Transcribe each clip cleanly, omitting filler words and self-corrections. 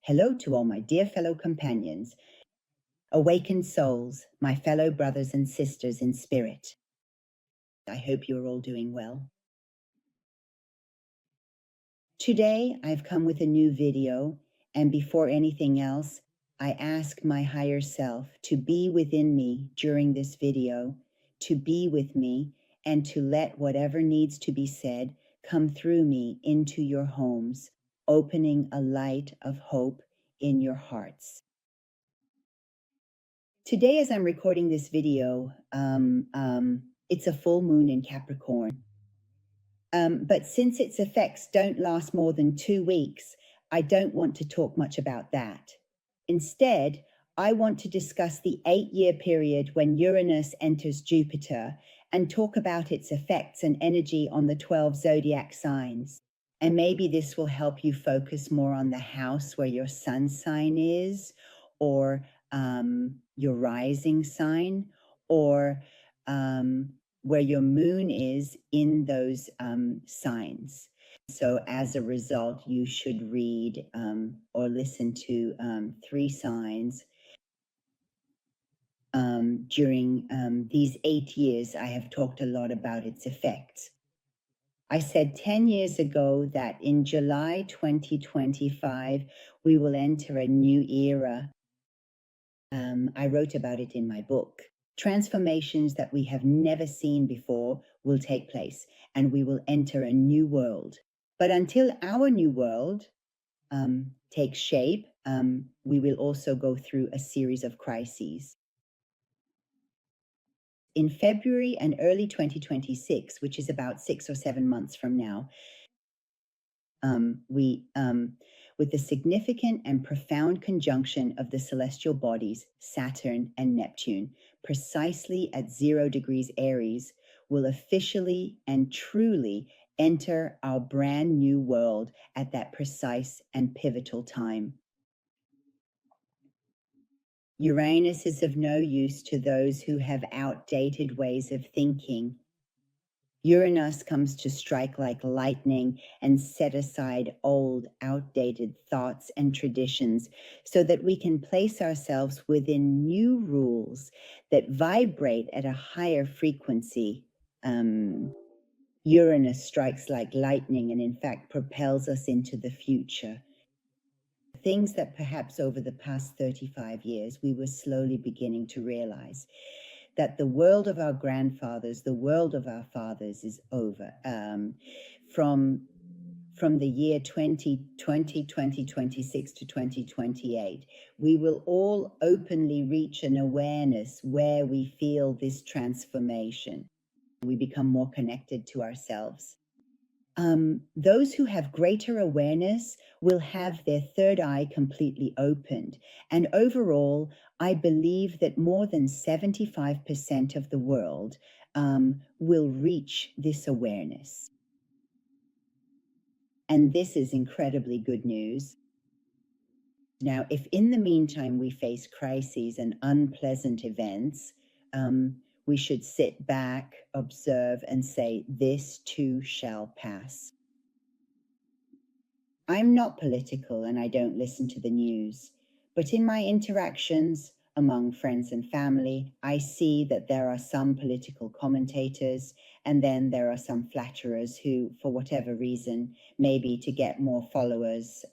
Hello to all my dear fellow companions, awakened souls, my fellow brothers and sisters in spirit. I hope you're all doing well. Today, I've come with a new video, and before anything else, I ask my higher self to be within me during this video, to be with me, and to let whatever needs to be said come through me into your homes, opening a light of hope in your hearts. Today, as I'm recording this video, it's a full moon in Capricorn. But since its effects don't last more than 2 weeks, I don't want to talk much about that. Instead, I want to discuss the 8-year period when Uranus enters Jupiter and talk about its effects and energy on the 12 zodiac signs. And maybe this will help you focus more on the house where your sun sign is, or your rising sign, or where your moon is in those signs. So as a result, you should read or listen to 3 signs. During these 8 years, I have talked a lot about its effects. I said 10 years ago that in July 2025, we will enter a new era. I wrote about it in my book. Transformations that we have never seen before will take place, and we will enter a new world. But until our new world takes shape, we will also go through a series of crises. In February and early 2026, which is about 6 or 7 months from now, with the significant and profound conjunction of the celestial bodies, Saturn and Neptune, precisely at 0 degrees Aries, will officially and truly enter our brand new world at that precise and pivotal time. Uranus is of no use to those who have outdated ways of thinking. Uranus comes to strike like lightning and set aside old, outdated thoughts and traditions so that we can place ourselves within new rules that vibrate at a higher frequency. Uranus strikes like lightning and in fact propels us into the future. Things that perhaps over the past 35 years we were slowly beginning to realize. That the world of our grandfathers, the world of our fathers is over. From the year 2026 to 2028, we will all openly reach an awareness where we feel this transformation. We become more connected to ourselves. Those who have greater awareness will have their third eye completely opened. And overall, I believe that more than 75% of the world will reach this awareness. And this is incredibly good news. Now, if in the meantime we face crises and unpleasant events, we should sit back, observe, and say, this too shall pass. I'm not political and I don't listen to the news, but in my interactions among friends and family, I see that there are some political commentators and then there are some flatterers who, for whatever reason, maybe to get more followers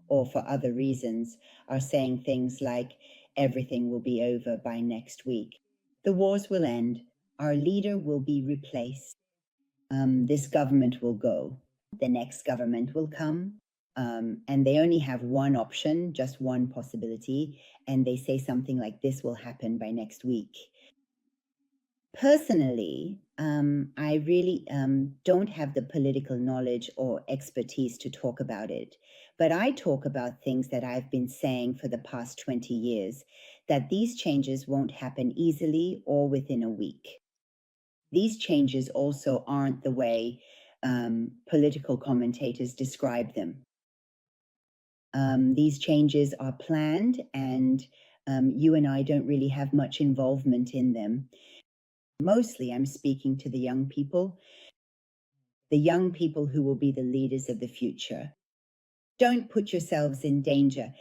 or for other reasons, are saying things like, everything will be over by next week. The wars will end. Our leader will be replaced. This government will go. The next government will come. And they only have one option, just one possibility. And they say something like, this will happen by next week. Personally, I really don't have the political knowledge or expertise to talk about it. But I talk about things that I've been saying for the past 20 years, that these changes won't happen easily or within a week. These changes also aren't the way political commentators describe them. These changes are planned, and you and I don't really have much involvement in them. Mostly I'm speaking to the young people who will be the leaders of the future. Don't put yourselves in danger.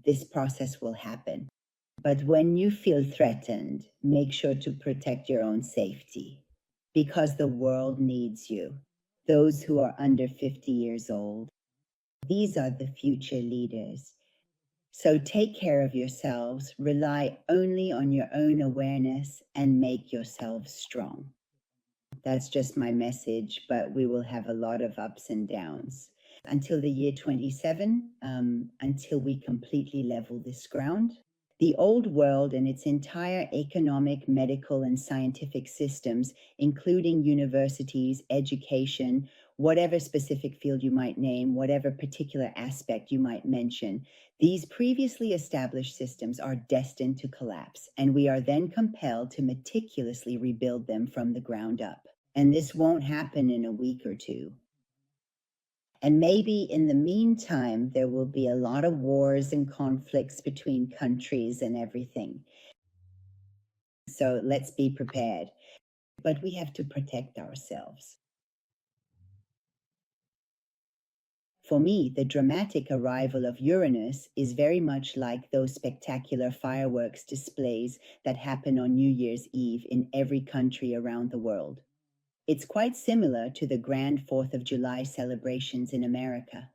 This process will happen. But when you feel threatened, make sure to protect your own safety because the world needs you. Those who are under 50 years old, these are the future leaders. So take care of yourselves, rely only on your own awareness, and make yourselves strong. That's just my message, but we will have a lot of ups and downs until the year 27, until we completely level this ground. The old world and its entire economic, medical, and scientific systems, including universities, education, whatever specific field you might name, whatever particular aspect you might mention, these previously established systems are destined to collapse, and we are then compelled to meticulously rebuild them from the ground up. And this won't happen in a week or two. And maybe in the meantime, there will be a lot of wars and conflicts between countries and everything. So let's be prepared. But we have to protect ourselves. For me, the dramatic arrival of Uranus is very much like those spectacular fireworks displays that happen on New Year's Eve in every country around the world. It's quite similar to the grand 4th of July celebrations in America.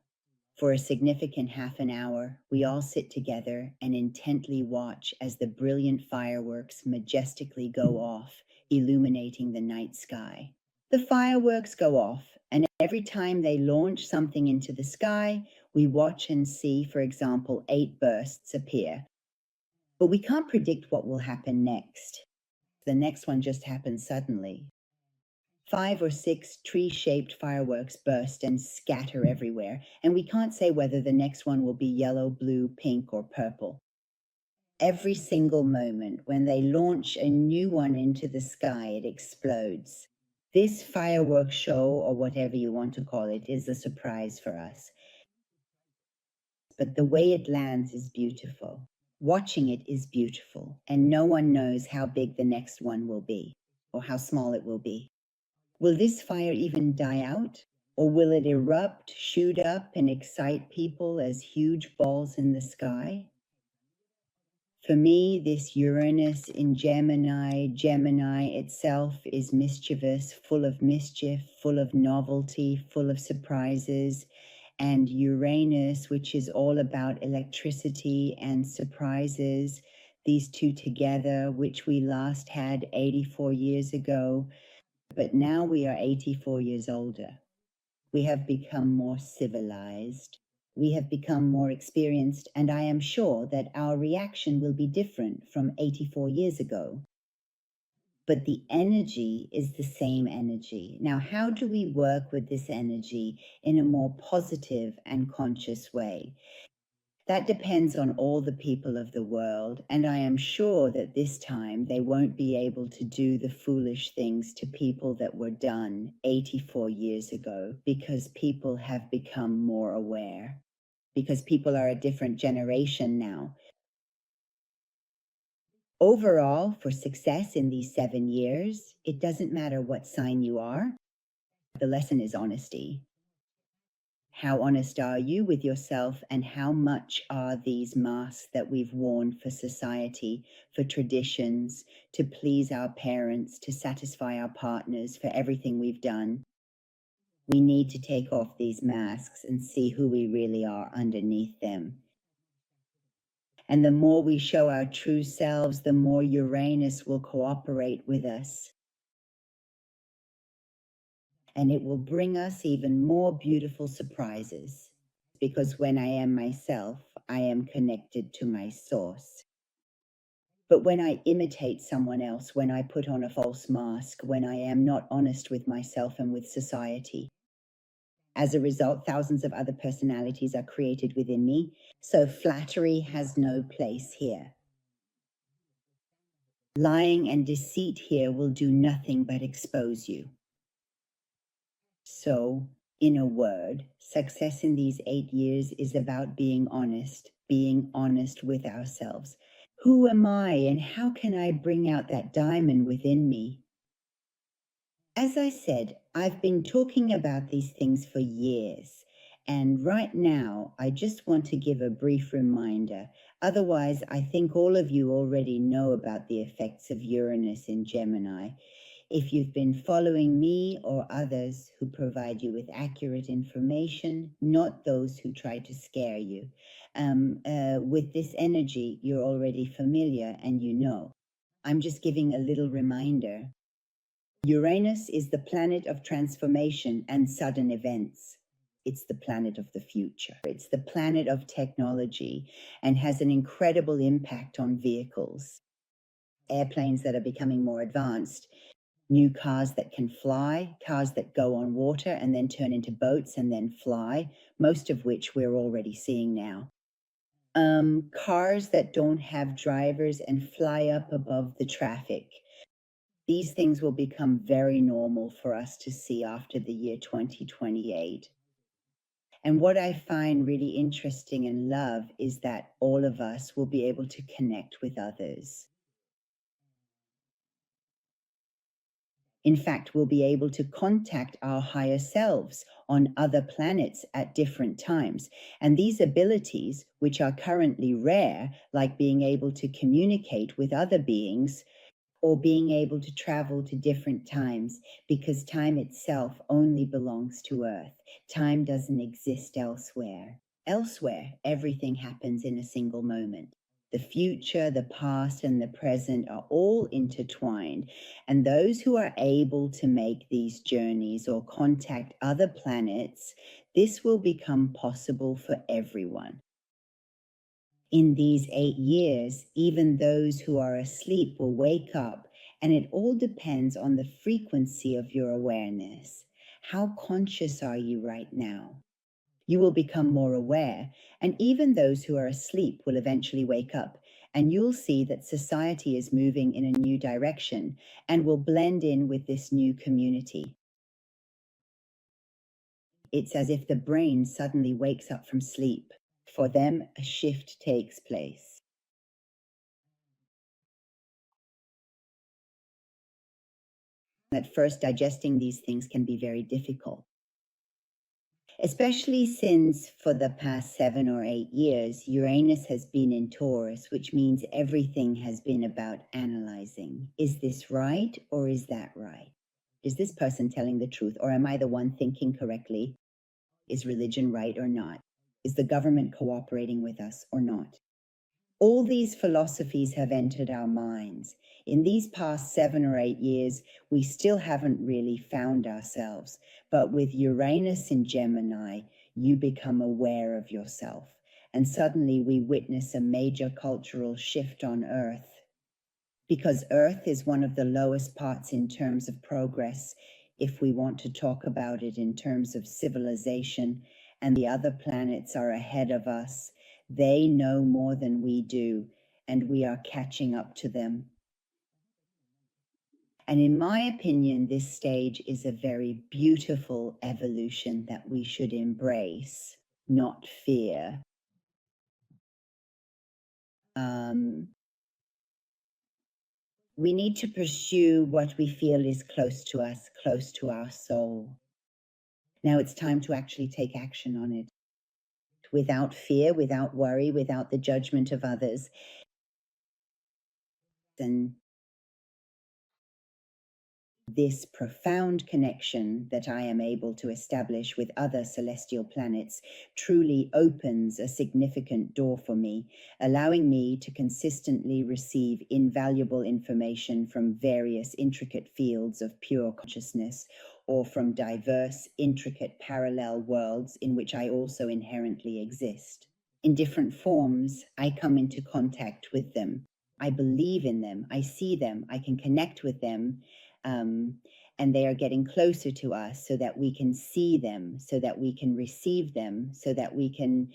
For a significant half an hour, we all sit together and intently watch as the brilliant fireworks majestically go off, illuminating the night sky. The fireworks go off, and every time they launch something into the sky, we watch and see, for example, 8 bursts appear. But we can't predict what will happen next. The next one just happens suddenly. 5 or 6 tree-shaped fireworks burst and scatter everywhere, and we can't say whether the next one will be yellow, blue, pink, or purple. Every single moment when they launch a new one into the sky, it explodes. This fireworks show, or whatever you want to call it, is a surprise for us. But the way it lands is beautiful. Watching it is beautiful, and no one knows how big the next one will be, or how small it will be. Will this fire even die out? Or will it erupt, shoot up, and excite people as huge balls in the sky? For me, this Uranus in Gemini itself is mischievous, full of mischief, full of novelty, full of surprises. And Uranus, which is all about electricity and surprises, these two together, which we last had 84 years ago, but now we are 84 years older. We have become more civilized. We have become more experienced, and I am sure that our reaction will be different from 84 years ago. But the energy is the same energy. Now, how do we work with this energy in a more positive and conscious way? That depends on all the people of the world, and I am sure that this time they won't be able to do the foolish things to people that were done 84 years ago, because people have become more aware, because people are a different generation now. Overall, for success in these 7 years, it doesn't matter what sign you are. The lesson is honesty. How honest are you with yourself, and how much are these masks that we've worn for society, for traditions, to please our parents, to satisfy our partners, for everything we've done? We need to take off these masks and see who we really are underneath them. And the more we show our true selves, the more Uranus will cooperate with us. And it will bring us even more beautiful surprises. Because when I am myself, I am connected to my source. But when I imitate someone else, when I put on a false mask, when I am not honest with myself and with society, as a result, thousands of other personalities are created within me, so flattery has no place here. Lying and deceit here will do nothing but expose you. So, in a word, success in these 8 years is about being honest with ourselves. Who am I, and how can I bring out that diamond within me? As I said, I've been talking about these things for years, And right now, I just want to give a brief reminder. Otherwise, I think all of you already know about the effects of Uranus in Gemini. If you've been following me or others who provide you with accurate information, not those who try to scare you, with this energy, you're already familiar and you know. I'm just giving a little reminder. Uranus is the planet of transformation and sudden events. It's the planet of the future. It's the planet of technology and has an incredible impact on vehicles, airplanes that are becoming more advanced, new cars that can fly, cars that go on water and then turn into boats and then fly, most of which we're already seeing now. Cars that don't have drivers and fly up above the traffic. These things will become very normal for us to see after the year 2028. And what I find really interesting and love is that all of us will be able to connect with others. In fact, we'll be able to contact our higher selves on other planets at different times. And these abilities, which are currently rare, like being able to communicate with other beings, or being able to travel to different times, because time itself only belongs to Earth. Time doesn't exist elsewhere. Elsewhere, everything happens in a single moment. The future, the past, and the present are all intertwined, and those who are able to make these journeys or contact other planets, this will become possible for everyone. In these 8 years, even those who are asleep will wake up, and it all depends on the frequency of your awareness. How conscious are you right now? You will become more aware, and even those who are asleep will eventually wake up, and you'll see that society is moving in a new direction and will blend in with this new community. It's as if the brain suddenly wakes up from sleep. For them, a shift takes place. At first, digesting these things can be very difficult, especially since for the past 7 or 8 years, Uranus has been in Taurus, which means everything has been about analyzing. Is this right or is that right? Is this person telling the truth, or am I the one thinking correctly? Is religion right or not? Is the government cooperating with us or not? All these philosophies have entered our minds. In these past 7 or 8 years, we still haven't really found ourselves. But with Uranus in Gemini, you become aware of yourself. And suddenly we witness a major cultural shift on Earth. Because Earth is one of the lowest parts in terms of progress, if we want to talk about it in terms of civilization, and the other planets are ahead of us. They know more than we do, and we are catching up to them. And in my opinion, this stage is a very beautiful evolution that we should embrace, not fear. We need to pursue what we feel is close to us, close to our soul. Now it's time to actually take action on it, without fear, without worry, without the judgment of others. And this profound connection that I am able to establish with other celestial planets truly opens a significant door for me, allowing me to consistently receive invaluable information from various intricate fields of pure consciousness, or from diverse, intricate parallel worlds in which I also inherently exist. In different forms, I come into contact with them. I believe in them. I see them. I can connect with them. And they are getting closer to us so that we can see them, so that we can receive them, so that we can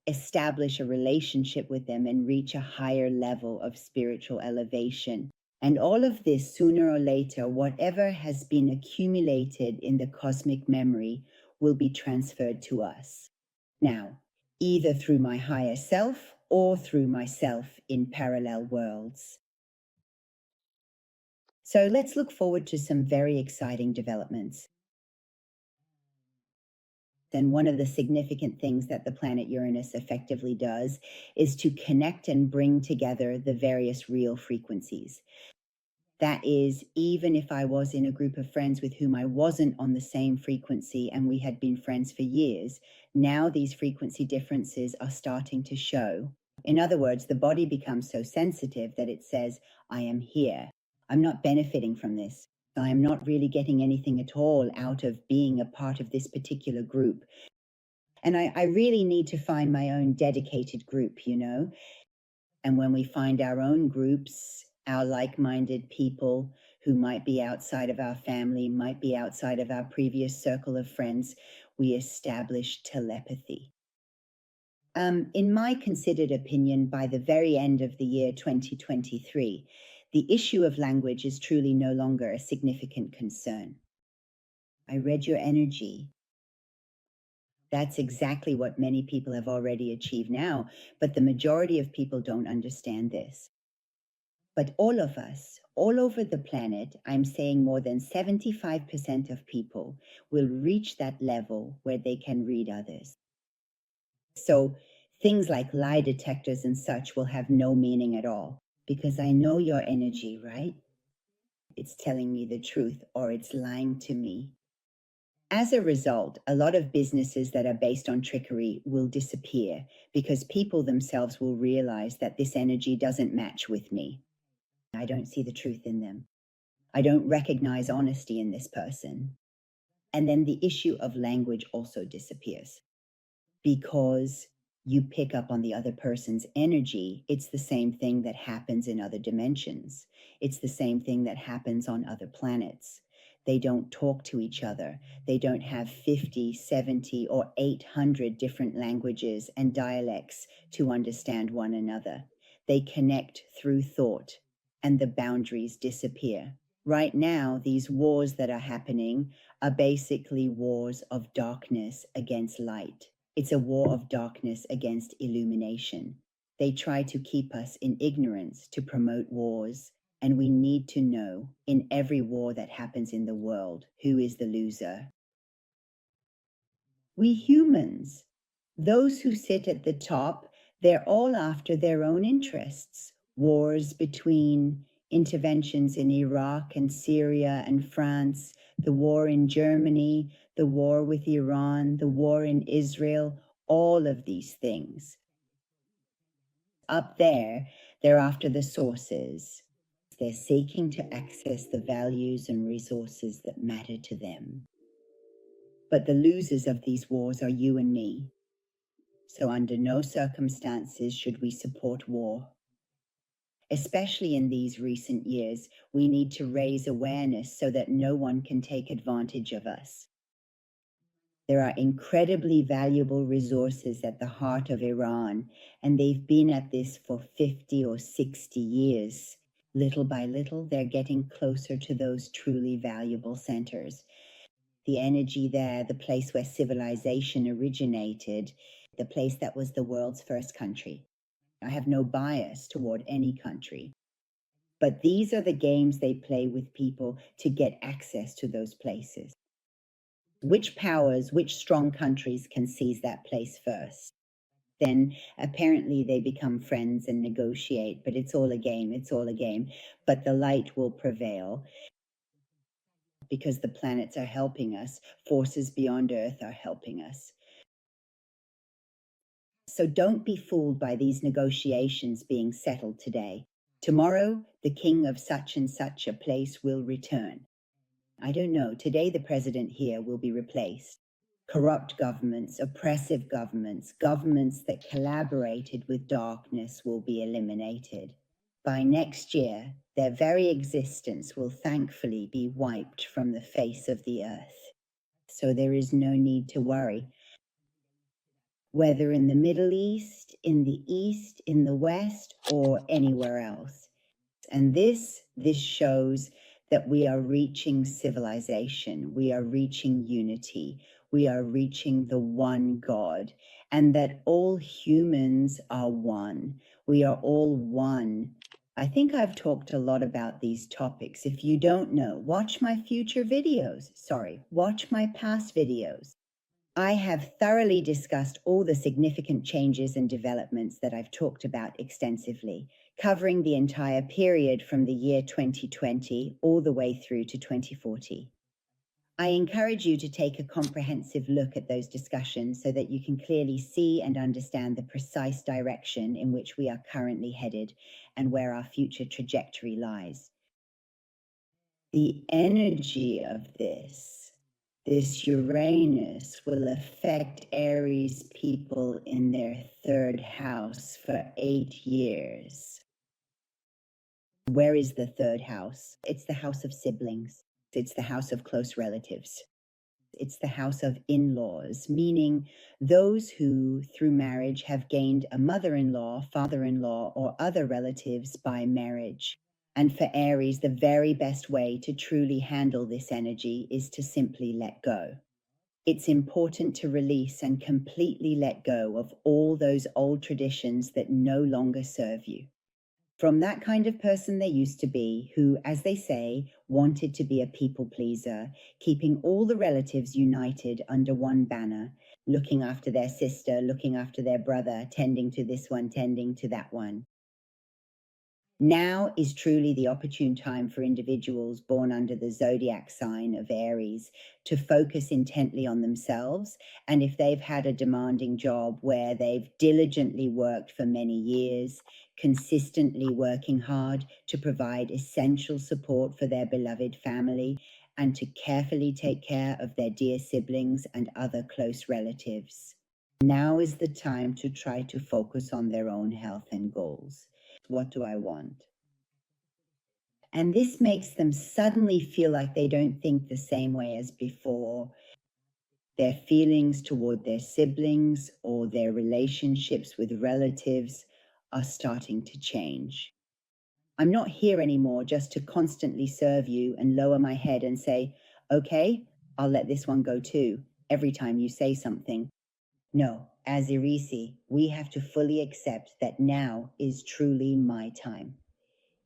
establish a relationship with them and reach a higher level of spiritual elevation. And all of this, sooner or later, whatever has been accumulated in the cosmic memory will be transferred to us. Now, either through my higher self or through myself in parallel worlds. So let's look forward to some very exciting developments. And one of the significant things that the planet Uranus effectively does is to connect and bring together the various real frequencies. That is, even if I was in a group of friends with whom I wasn't on the same frequency and we had been friends for years, now these frequency differences are starting to show. In other words, the body becomes so sensitive that it says, I am here. I'm not benefiting from this. I am not really getting anything at all out of being a part of this particular group. And I really need to find my own dedicated group, you know? And when we find our own groups, our like-minded people who might be outside of our family, might be outside of our previous circle of friends, we establish telepathy. In my considered opinion, by the very end of the year 2023, the issue of language is truly no longer a significant concern. I read your energy. That's exactly what many people have already achieved now, but the majority of people don't understand this. But all of us, all over the planet, I'm saying more than 75% of people will reach that level where they can read others. So things like lie detectors and such will have no meaning at all, because I know your energy, right? It's telling me the truth or it's lying to me. As a result, a lot of businesses that are based on trickery will disappear because people themselves will realize that this energy doesn't match with me. I don't see the truth in them. I don't recognize honesty in this person. And then the issue of language also disappears because you pick up on the other person's energy. It's the same thing that happens in other dimensions. It's the same thing that happens on other planets. They don't talk to each other. They don't have 50, 70, or 800 different languages and dialects to understand one another. They connect through thought, and the boundaries disappear. Right now, these wars that are happening are basically wars of darkness against light. It's a war of darkness against illumination. They try to keep us in ignorance to promote wars, and we need to know in every war that happens in the world who is the loser. We humans, those who sit at the top, they're all after their own interests. Wars between interventions in Iraq and Syria and France, the war in Germany, the war with Iran, the war in Israel, all of these things. Up there, they're after the sources. They're seeking to access the values and resources that matter to them. But the losers of these wars are you and me. So under no circumstances should we support war. Especially in these recent years, we need to raise awareness so that no one can take advantage of us. There are incredibly valuable resources at the heart of Iran, and they've been at this for 50 or 60 years. Little by little, they're getting closer to those truly valuable centers. The energy there, the place where civilization originated, the place that was the world's first country. I have no bias toward any country. But these are the games they play with people to get access to those places. Which powers, which strong countries can seize that place first? Then apparently they become friends and negotiate, but it's all a game, it's all a game. But the light will prevail because the planets are helping us, forces beyond Earth are helping us. So don't be fooled by these negotiations being settled today. Tomorrow, the king of such and such a place will return. I don't know, today the president here will be replaced. Corrupt governments, oppressive governments, governments that collaborated with darkness will be eliminated. By next year, their very existence will thankfully be wiped from the face of the earth. So there is no need to worry. Whether in the Middle East, in the West, or anywhere else. And this shows that we are reaching civilization, we are reaching unity, we are reaching the one God, and that all humans are one. We are all one. I think I've talked a lot about these topics. If you don't know, watch my future videos. Watch my past videos. I have thoroughly discussed all the significant changes and developments that I've talked about extensively, covering the entire period from the year 2020 all the way through to 2040. I encourage you to take a comprehensive look at those discussions so that you can clearly see and understand the precise direction in which we are currently headed and where our future trajectory lies. The energy of this Uranus will affect Aries people in their third house for 8 years. Where is the third house? It's the house of siblings. It's the house of close relatives. It's the house of in-laws, meaning those who, through marriage, have gained a mother-in-law, father-in-law, or other relatives by marriage. And for Aries, the very best way to truly handle this energy is to simply let go. It's important to release and completely let go of all those old traditions that no longer serve you. From that kind of person they used to be, who, as they say, wanted to be a people pleaser, keeping all the relatives united under one banner, looking after their sister, looking after their brother, tending to this one, tending to that one. Now is truly the opportune time for individuals born under the zodiac sign of Aries to focus intently on themselves. And if they've had a demanding job where they've diligently worked for many years, consistently working hard to provide essential support for their beloved family and to carefully take care of their dear siblings and other close relatives, now is the time to try to focus on their own health and goals. What do I want? And this makes them suddenly feel like they don't think the same way as before. Their feelings toward their siblings or their relationships with relatives are starting to change. I'm not here anymore just to constantly serve you and lower my head and say, okay, I'll let this one go too, every time you say something. No, as Irisi, we have to fully accept that now is truly my time.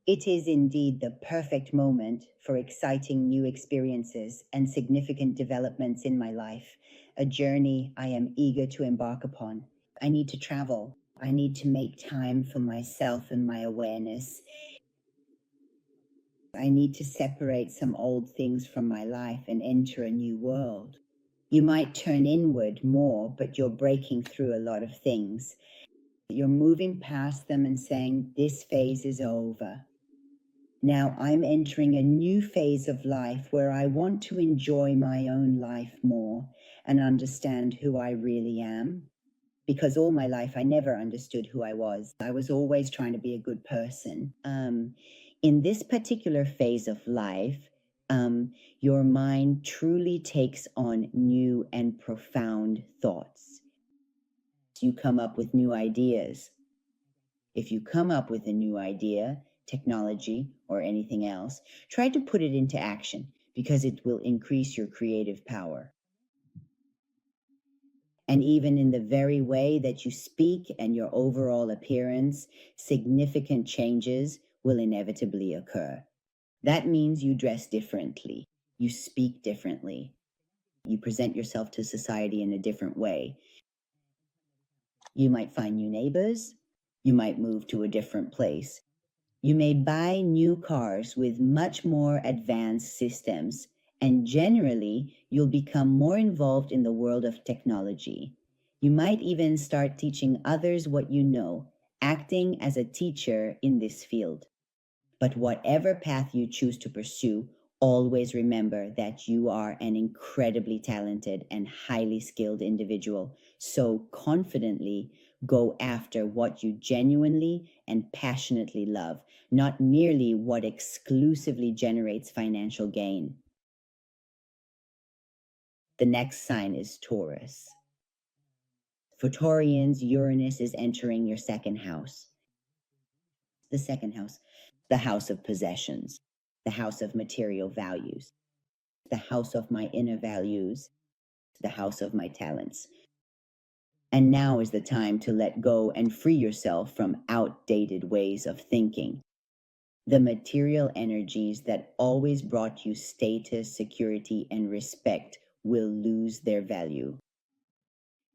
It is indeed the perfect moment for exciting new experiences and significant developments in my life, a journey I am eager to embark upon. I need to travel. I need to make time for myself and my awareness. I need to separate some old things from my life and enter a new world. You might turn inward more, but you're breaking through a lot of things. You're moving past them and saying, this phase is over. Now I'm entering a new phase of life where I want to enjoy my own life more and understand who I really am. Because all my life I never understood who I was. I was always trying to be a good person. In this particular phase of life, your mind truly takes on new and profound thoughts. You come up with new ideas. If you come up with a new idea, technology, or anything else, try to put it into action because it will increase your creative power. And even in the very way that you speak and your overall appearance, significant changes will inevitably occur. That means you dress differently, you speak differently, you present yourself to society in a different way. You might find new neighbors, you might move to a different place. You may buy new cars with much more advanced systems, and generally, you'll become more involved in the world of technology. You might even start teaching others what you know, acting as a teacher in this field. But whatever path you choose to pursue, always remember that you are an incredibly talented and highly skilled individual. So confidently go after what you genuinely and passionately love, not merely what exclusively generates financial gain. The next sign is Taurus. For Taurians, Uranus is entering your second house. The second house, the house of possessions, the house of material values, the house of my inner values, the house of my talents. And now is the time to let go and free yourself from outdated ways of thinking. The material energies that always brought you status, security, and respect will lose their value.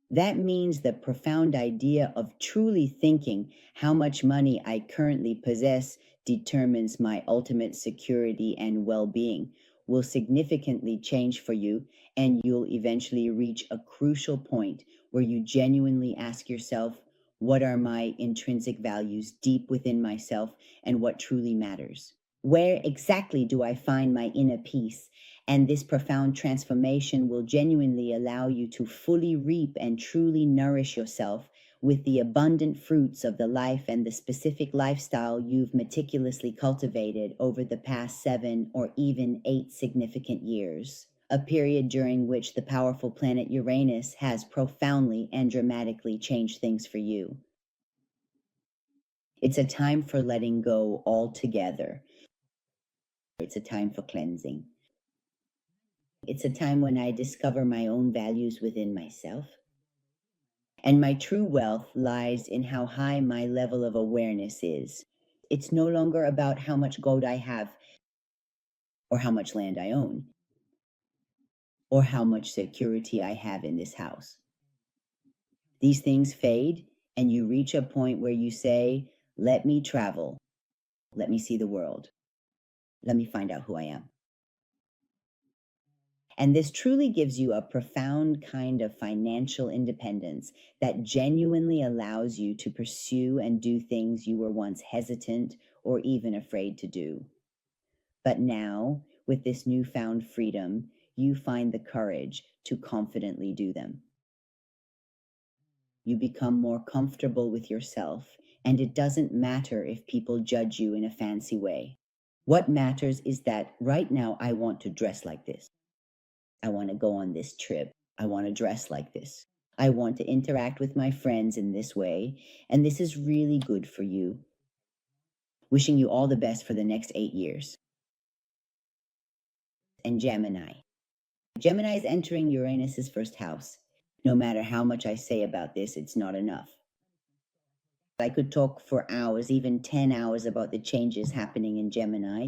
That means the profound idea of truly thinking how much money I currently possess determines my ultimate security and well-being will significantly change for you, and you'll eventually reach a crucial point where you genuinely ask yourself, what are my intrinsic values deep within myself and what truly matters? Where exactly do I find my inner peace? And this profound transformation will genuinely allow you to fully reap and truly nourish yourself with the abundant fruits of the life and the specific lifestyle you've meticulously cultivated over the past 7 or even 8 significant years, a period during which the powerful planet Uranus has profoundly and dramatically changed things for you. It's a time for letting go altogether. It's a time for cleansing. It's a time when I discover my own values within myself. And my true wealth lies in how high my level of awareness is. It's no longer about how much gold I have, or how much land I own, or how much security I have in this house. These things fade, and you reach a point where you say, let me travel. Let me see the world. Let me find out who I am. And this truly gives you a profound kind of financial independence that genuinely allows you to pursue and do things you were once hesitant or even afraid to do. But now, with this newfound freedom, you find the courage to confidently do them. You become more comfortable with yourself, and it doesn't matter if people judge you in a fancy way. What matters is that right now I want to dress like this. I want to go on this trip. I want to dress like this. I want to interact with my friends in this way, and this is really good for you. Wishing you all the best for the next 8 years. And Gemini. Gemini is entering Uranus's first house. No matter how much I say about this, it's not enough. I could talk for hours, even 10 hours, about the changes happening in Gemini.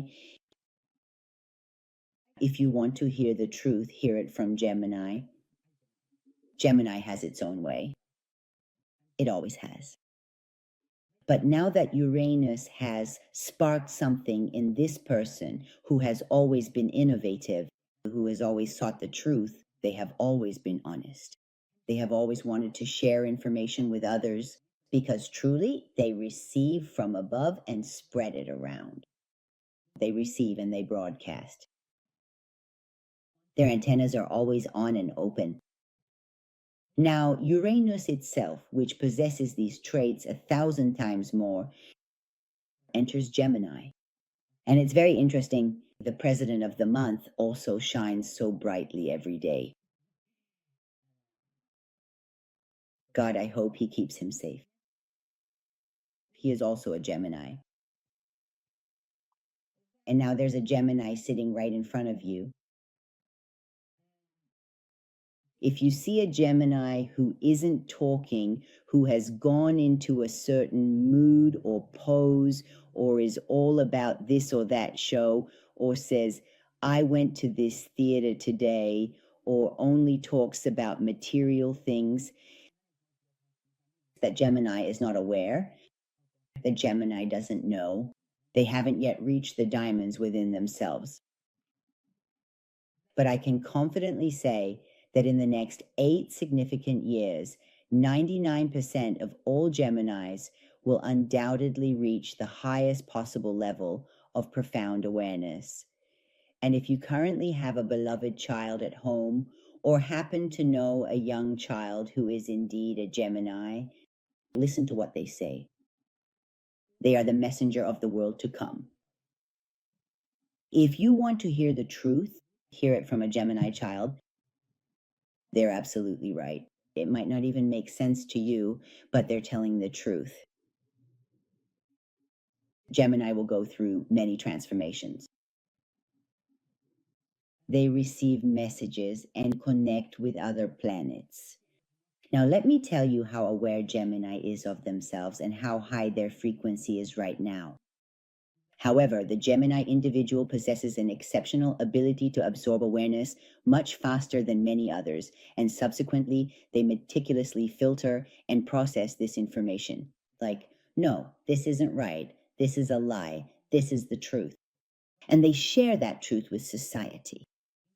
If you want to hear the truth, hear it from Gemini. Gemini has its own way. It always has. But now that Uranus has sparked something in this person who has always been innovative, who has always sought the truth, they have always been honest. They have always wanted to share information with others because truly they receive from above and spread it around. They receive and they broadcast. Their antennas are always on and open. Now, Uranus itself, which possesses these traits 1,000 times more, enters Gemini. And it's very interesting, the president of the month also shines so brightly every day. God, I hope he keeps him safe. He is also a Gemini. And now there's a Gemini sitting right in front of you. If you see a Gemini who isn't talking, who has gone into a certain mood or pose, or is all about this or that show, or says, I went to this theater today, or only talks about material things, that Gemini is not aware, that Gemini doesn't know. They haven't yet reached the diamonds within themselves. But I can confidently say that in the next 8 significant years, 99% of all Geminis will undoubtedly reach the highest possible level of profound awareness. And if you currently have a beloved child at home, or happen to know a young child who is indeed a Gemini, listen to what they say. They are the messenger of the world to come. If you want to hear the truth, hear it from a Gemini child. They're absolutely right. It might not even make sense to you, but they're telling the truth. Gemini will go through many transformations. They receive messages and connect with other planets. Now, let me tell you how aware Gemini is of themselves and how high their frequency is right now. However, the Gemini individual possesses an exceptional ability to absorb awareness much faster than many others, and subsequently, they meticulously filter and process this information. Like, no, this isn't right, this is a lie, this is the truth. And they share that truth with society.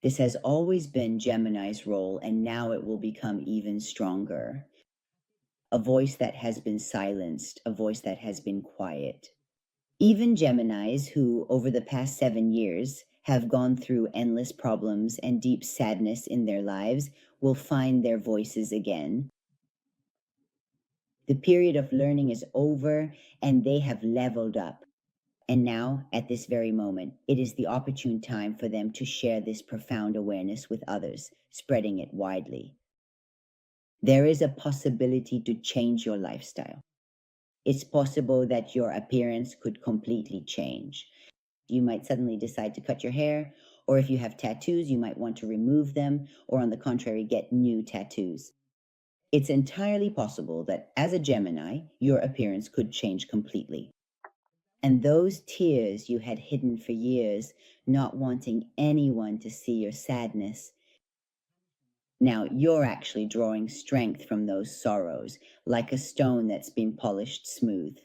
This has always been Gemini's role, and now it will become even stronger. A voice that has been silenced, a voice that has been quiet. Even Geminis who, over the past 7 years, have gone through endless problems and deep sadness in their lives will find their voices again. The period of learning is over and they have leveled up. And now, at this very moment, it is the opportune time for them to share this profound awareness with others, spreading it widely. There is a possibility to change your lifestyle. It's possible that your appearance could completely change. You might suddenly decide to cut your hair, or if you have tattoos, you might want to remove them, or on the contrary, get new tattoos. It's entirely possible that as a Gemini, your appearance could change completely. And those tears you had hidden for years, not wanting anyone to see your sadness, now you're actually drawing strength from those sorrows, like a stone that's been polished smooth,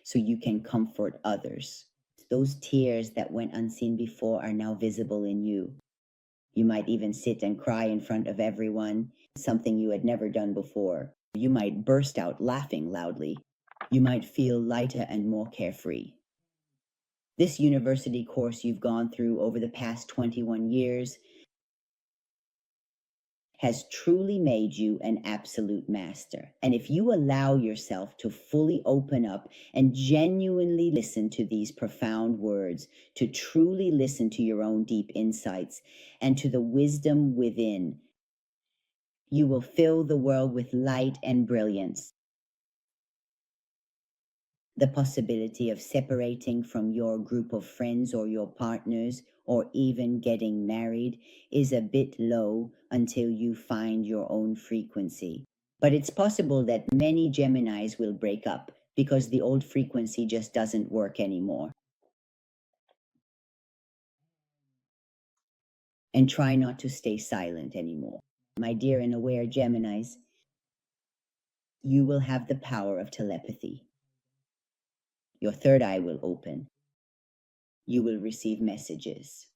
so you can comfort others. Those tears that went unseen before are now visible in you. You might even sit and cry in front of everyone, something you had never done before. You might burst out laughing loudly. You might feel lighter and more carefree. This university course you've gone through over the past 21 years has truly made you an absolute master. And if you allow yourself to fully open up and genuinely listen to these profound words, to truly listen to your own deep insights and to the wisdom within, you will fill the world with light and brilliance. The possibility of separating from your group of friends or your partners or even getting married is a bit low until you find your own frequency. But it's possible that many Geminis will break up because the old frequency just doesn't work anymore. And try not to stay silent anymore. My dear and aware Geminis, you will have the power of telepathy. Your third eye will open. You will receive messages.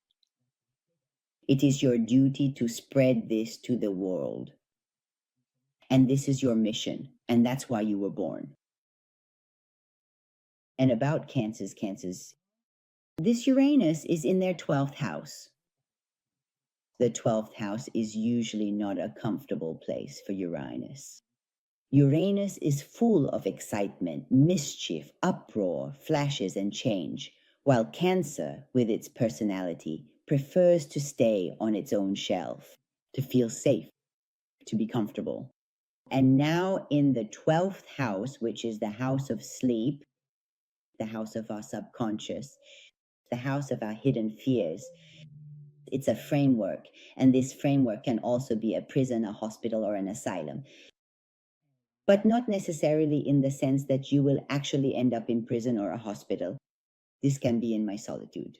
It is your duty to spread this to the world. And this is your mission, and that's why you were born. And about Cancers, this Uranus is in their 12th house. The 12th house is usually not a comfortable place for Uranus. Uranus is full of excitement, mischief, uproar, flashes, and change, while Cancer, with its personality, prefers to stay on its own shelf, to feel safe, to be comfortable. And now in the 12th house, which is the house of sleep, the house of our subconscious, the house of our hidden fears, it's a framework. And this framework can also be a prison, a hospital, or an asylum. But not necessarily in the sense that you will actually end up in prison or a hospital. This can be in my solitude,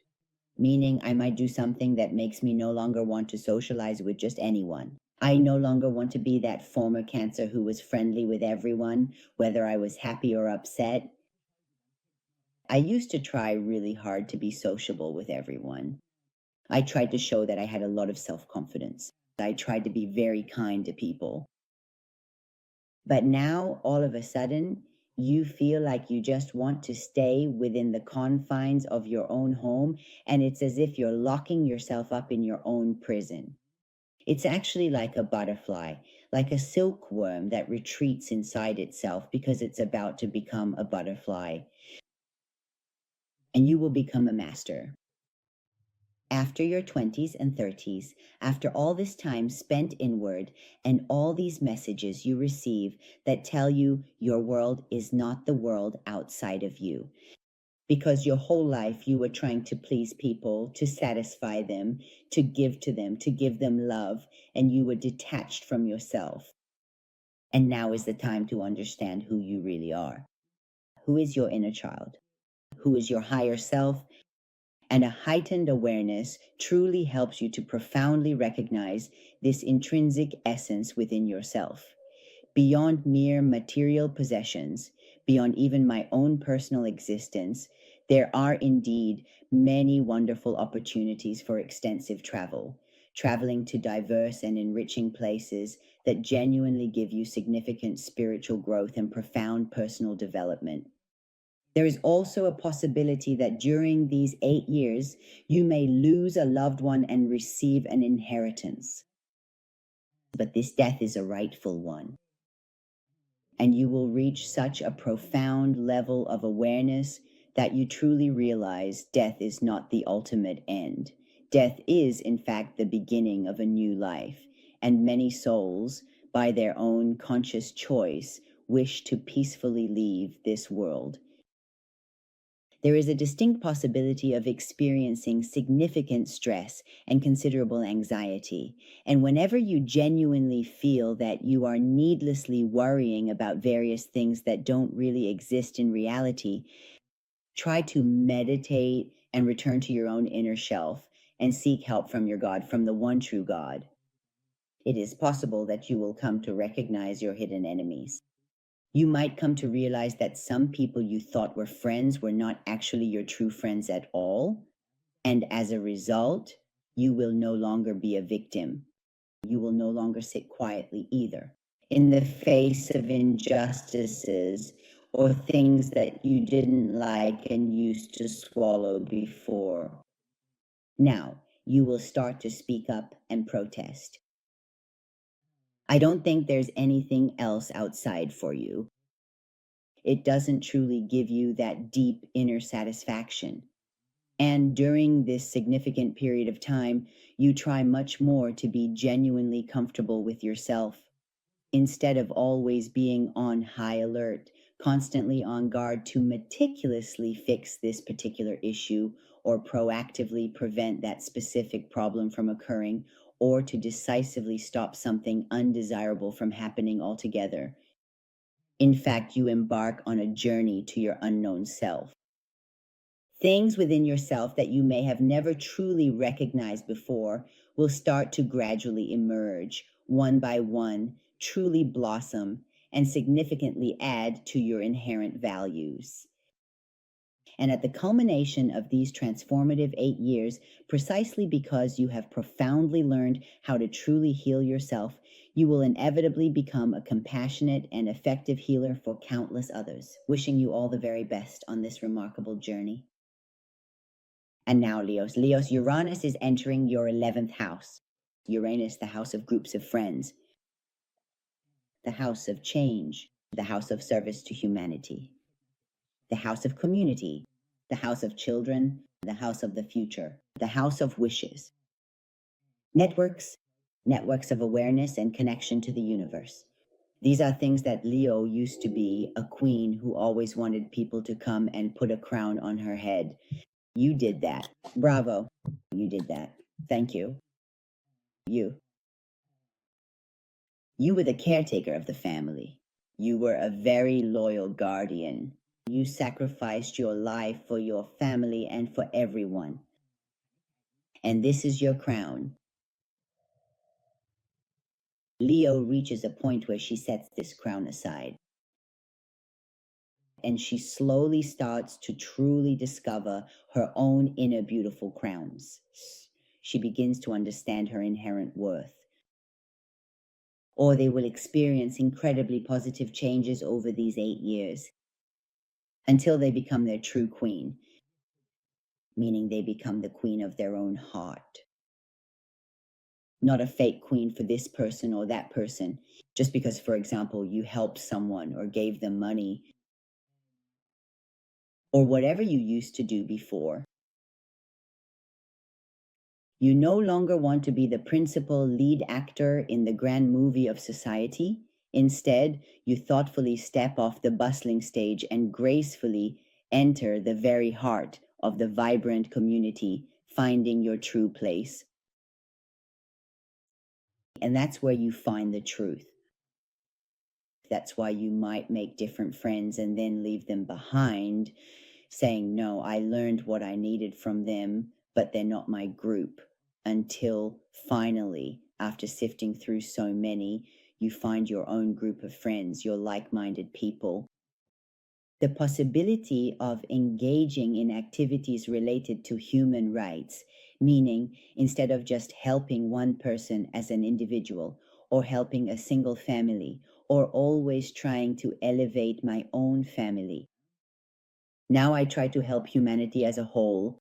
meaning I might do something that makes me no longer want to socialize with just anyone. I no longer want to be that former Cancer who was friendly with everyone, whether I was happy or upset. I used to try really hard to be sociable with everyone. I tried to show that I had a lot of self-confidence. I tried to be very kind to people. But now, all of a sudden, you feel like you just want to stay within the confines of your own home, and it's as if you're locking yourself up in your own prison. It's actually like a butterfly, like a silkworm that retreats inside itself because it's about to become a butterfly. And you will become a master. After your 20s and 30s, after all this time spent inward and all these messages you receive that tell you your world is not the world outside of you, because your whole life you were trying to please people, to satisfy them, to give to them, to give them love, and you were detached from yourself. And now is the time to understand who you really are. Who is your inner child? who is your higher self, and a heightened awareness truly helps you to profoundly recognize this intrinsic essence within yourself. Beyond mere material possessions, beyond even my own personal existence, there are indeed many wonderful opportunities for extensive travel, traveling to diverse and enriching places that genuinely give you significant spiritual growth and profound personal development. There is also a possibility that during these 8 years, you may lose a loved one and receive an inheritance. But this death is a rightful one. And you will reach such a profound level of awareness that you truly realize death is not the ultimate end. Death is, in fact, the beginning of a new life, and many souls, by their own conscious choice, wish to peacefully leave this world. There is a distinct possibility of experiencing significant stress and considerable anxiety. And whenever you genuinely feel that you are needlessly worrying about various things that don't really exist in reality, try to meditate and return to your own inner self and seek help from your God, from the one true God. It is possible that you will come to recognize your hidden enemies. You might come to realize that some people you thought were friends were not actually your true friends at all. And as a result, you will no longer be a victim. You will no longer sit quietly either in the face of injustices or things that you didn't like and used to swallow before. Now, you will start to speak up and protest. I don't think there's anything else outside for you. It doesn't truly give you that deep inner satisfaction. And during this significant period of time, you try much more to be genuinely comfortable with yourself, instead of always being on high alert, constantly on guard to meticulously fix this particular issue or proactively prevent that specific problem from occurring, or to decisively stop something undesirable from happening altogether. In fact, you embark on a journey to your unknown self. Things within yourself that you may have never truly recognized before will start to gradually emerge, one by one, truly blossom, and significantly add to your inherent values. And at the culmination of these transformative 8 years, precisely because you have profoundly learned how to truly heal yourself, you will inevitably become a compassionate and effective healer for countless others. Wishing you all the very best on this remarkable journey. And now, Leos. Uranus is entering your 11th house. Uranus, the house of groups of friends, the house of change, the house of service to humanity, the house of community, the house of children, the house of the future, the house of wishes. Networks of awareness and connection to the universe. These are things that Leo used to be, a queen who always wanted people to come and put a crown on her head. You did that. Bravo. You did that. Thank you. You were the caretaker of the family. You were a very loyal guardian. You sacrificed your life for your family and for everyone. And this is your crown. Leo reaches a point where she sets this crown aside. And she slowly starts to truly discover her own inner beautiful crowns. She begins to understand her inherent worth. Or they will experience incredibly positive changes over these 8 years until they become their true queen, meaning they become the queen of their own heart. Not a fake queen for this person or that person, just because, for example, you helped someone or gave them money or whatever you used to do before. You no longer want to be the principal lead actor in the grand movie of society. Instead, you thoughtfully step off the bustling stage and gracefully enter the very heart of the vibrant community, finding your true place. And that's where you find the truth. That's why you might make different friends and then leave them behind, saying, no, I learned what I needed from them, but they're not my group, until finally, after sifting through so many, you find your own group of friends, your like-minded people. The possibility of engaging in activities related to human rights, meaning instead of just helping one person as an individual or helping a single family or always trying to elevate my own family. Now I try to help humanity as a whole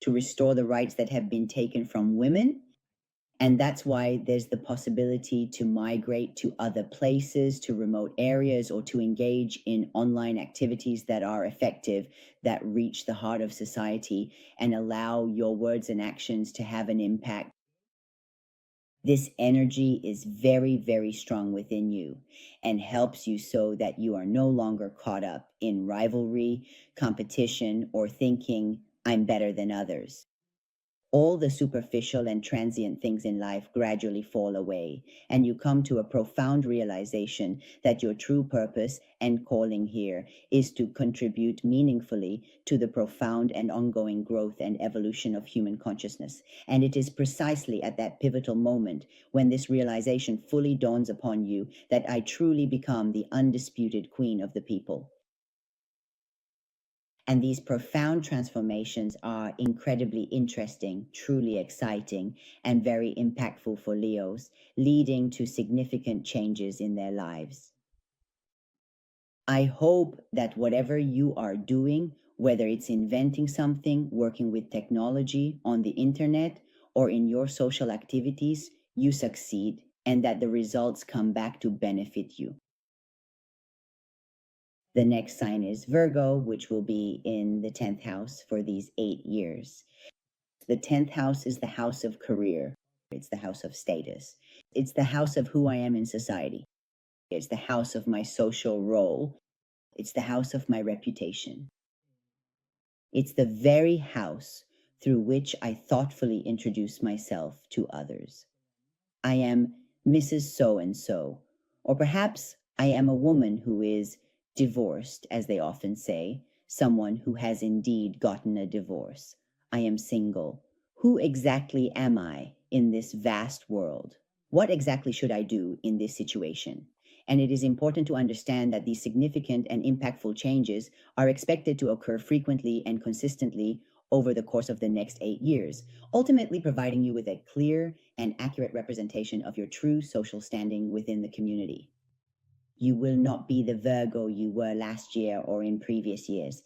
to restore the rights that have been taken from women. And that's why there's the possibility to migrate to other places, to remote areas, or to engage in online activities that are effective, that reach the heart of society and allow your words and actions to have an impact. This energy is very, very strong within you and helps you so that you are no longer caught up in rivalry, competition, or thinking, I'm better than others. All the superficial and transient things in life gradually fall away, and you come to a profound realization that your true purpose and calling here is to contribute meaningfully to the profound and ongoing growth and evolution of human consciousness. And it is precisely at that pivotal moment when this realization fully dawns upon you that I truly become the undisputed queen of the people. And these profound transformations are incredibly interesting, truly exciting, and very impactful for Leos, leading to significant changes in their lives. I hope that whatever you are doing, whether it's inventing something, working with technology, on the internet, or in your social activities, you succeed and that the results come back to benefit you. The next sign is Virgo, which will be in the 10th house for these 8 years. The 10th house is the house of career. It's the house of status. It's the house of who I am in society. It's the house of my social role. It's the house of my reputation. It's the very house through which I thoughtfully introduce myself to others. I am Mrs. So-and-so, or perhaps I am a woman who is divorced, as they often say, someone who has indeed gotten a divorce. I am single. Who exactly am I in this vast world? What exactly should I do in this situation? And it is important to understand that these significant and impactful changes are expected to occur frequently and consistently over the course of the next 8 years, ultimately providing you with a clear and accurate representation of your true social standing within the community. You will not be the Virgo you were last year or in previous years,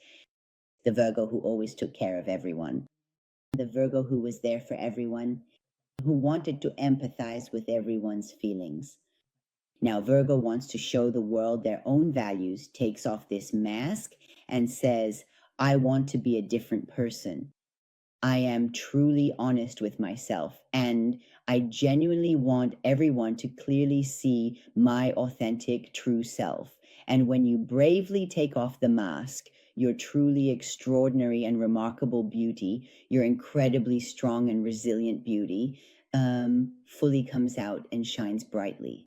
the Virgo who always took care of everyone, the Virgo who was there for everyone, who wanted to empathize with everyone's feelings. Now, Virgo wants to show the world their own values, takes off this mask, and says, I want to be a different person. I am truly honest with myself, and I genuinely want everyone to clearly see my authentic, true self. And when you bravely take off the mask, your truly extraordinary and remarkable beauty, your incredibly strong and resilient beauty, fully comes out and shines brightly.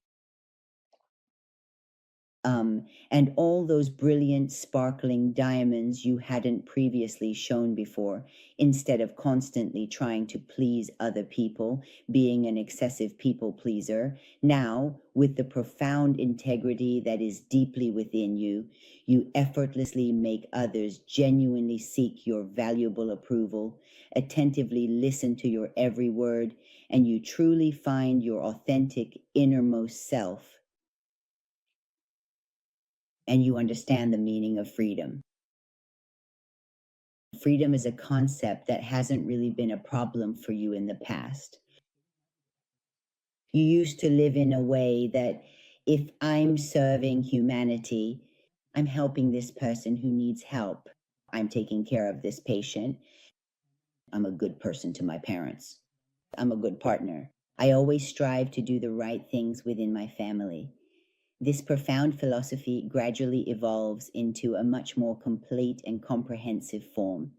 And all those brilliant, sparkling diamonds you hadn't previously shown before, instead of constantly trying to please other people, being an excessive people pleaser. Now, with the profound integrity that is deeply within you, you effortlessly make others genuinely seek your valuable approval, attentively listen to your every word, and you truly find your authentic innermost self, and you understand the meaning of freedom. Freedom is a concept that hasn't really been a problem for you in the past. You used to live in a way that if I'm serving humanity, I'm helping this person who needs help, I'm taking care of this patient, I'm a good person to my parents, I'm a good partner. I always strive to do the right things within my family. This profound philosophy gradually evolves into a much more complete and comprehensive form.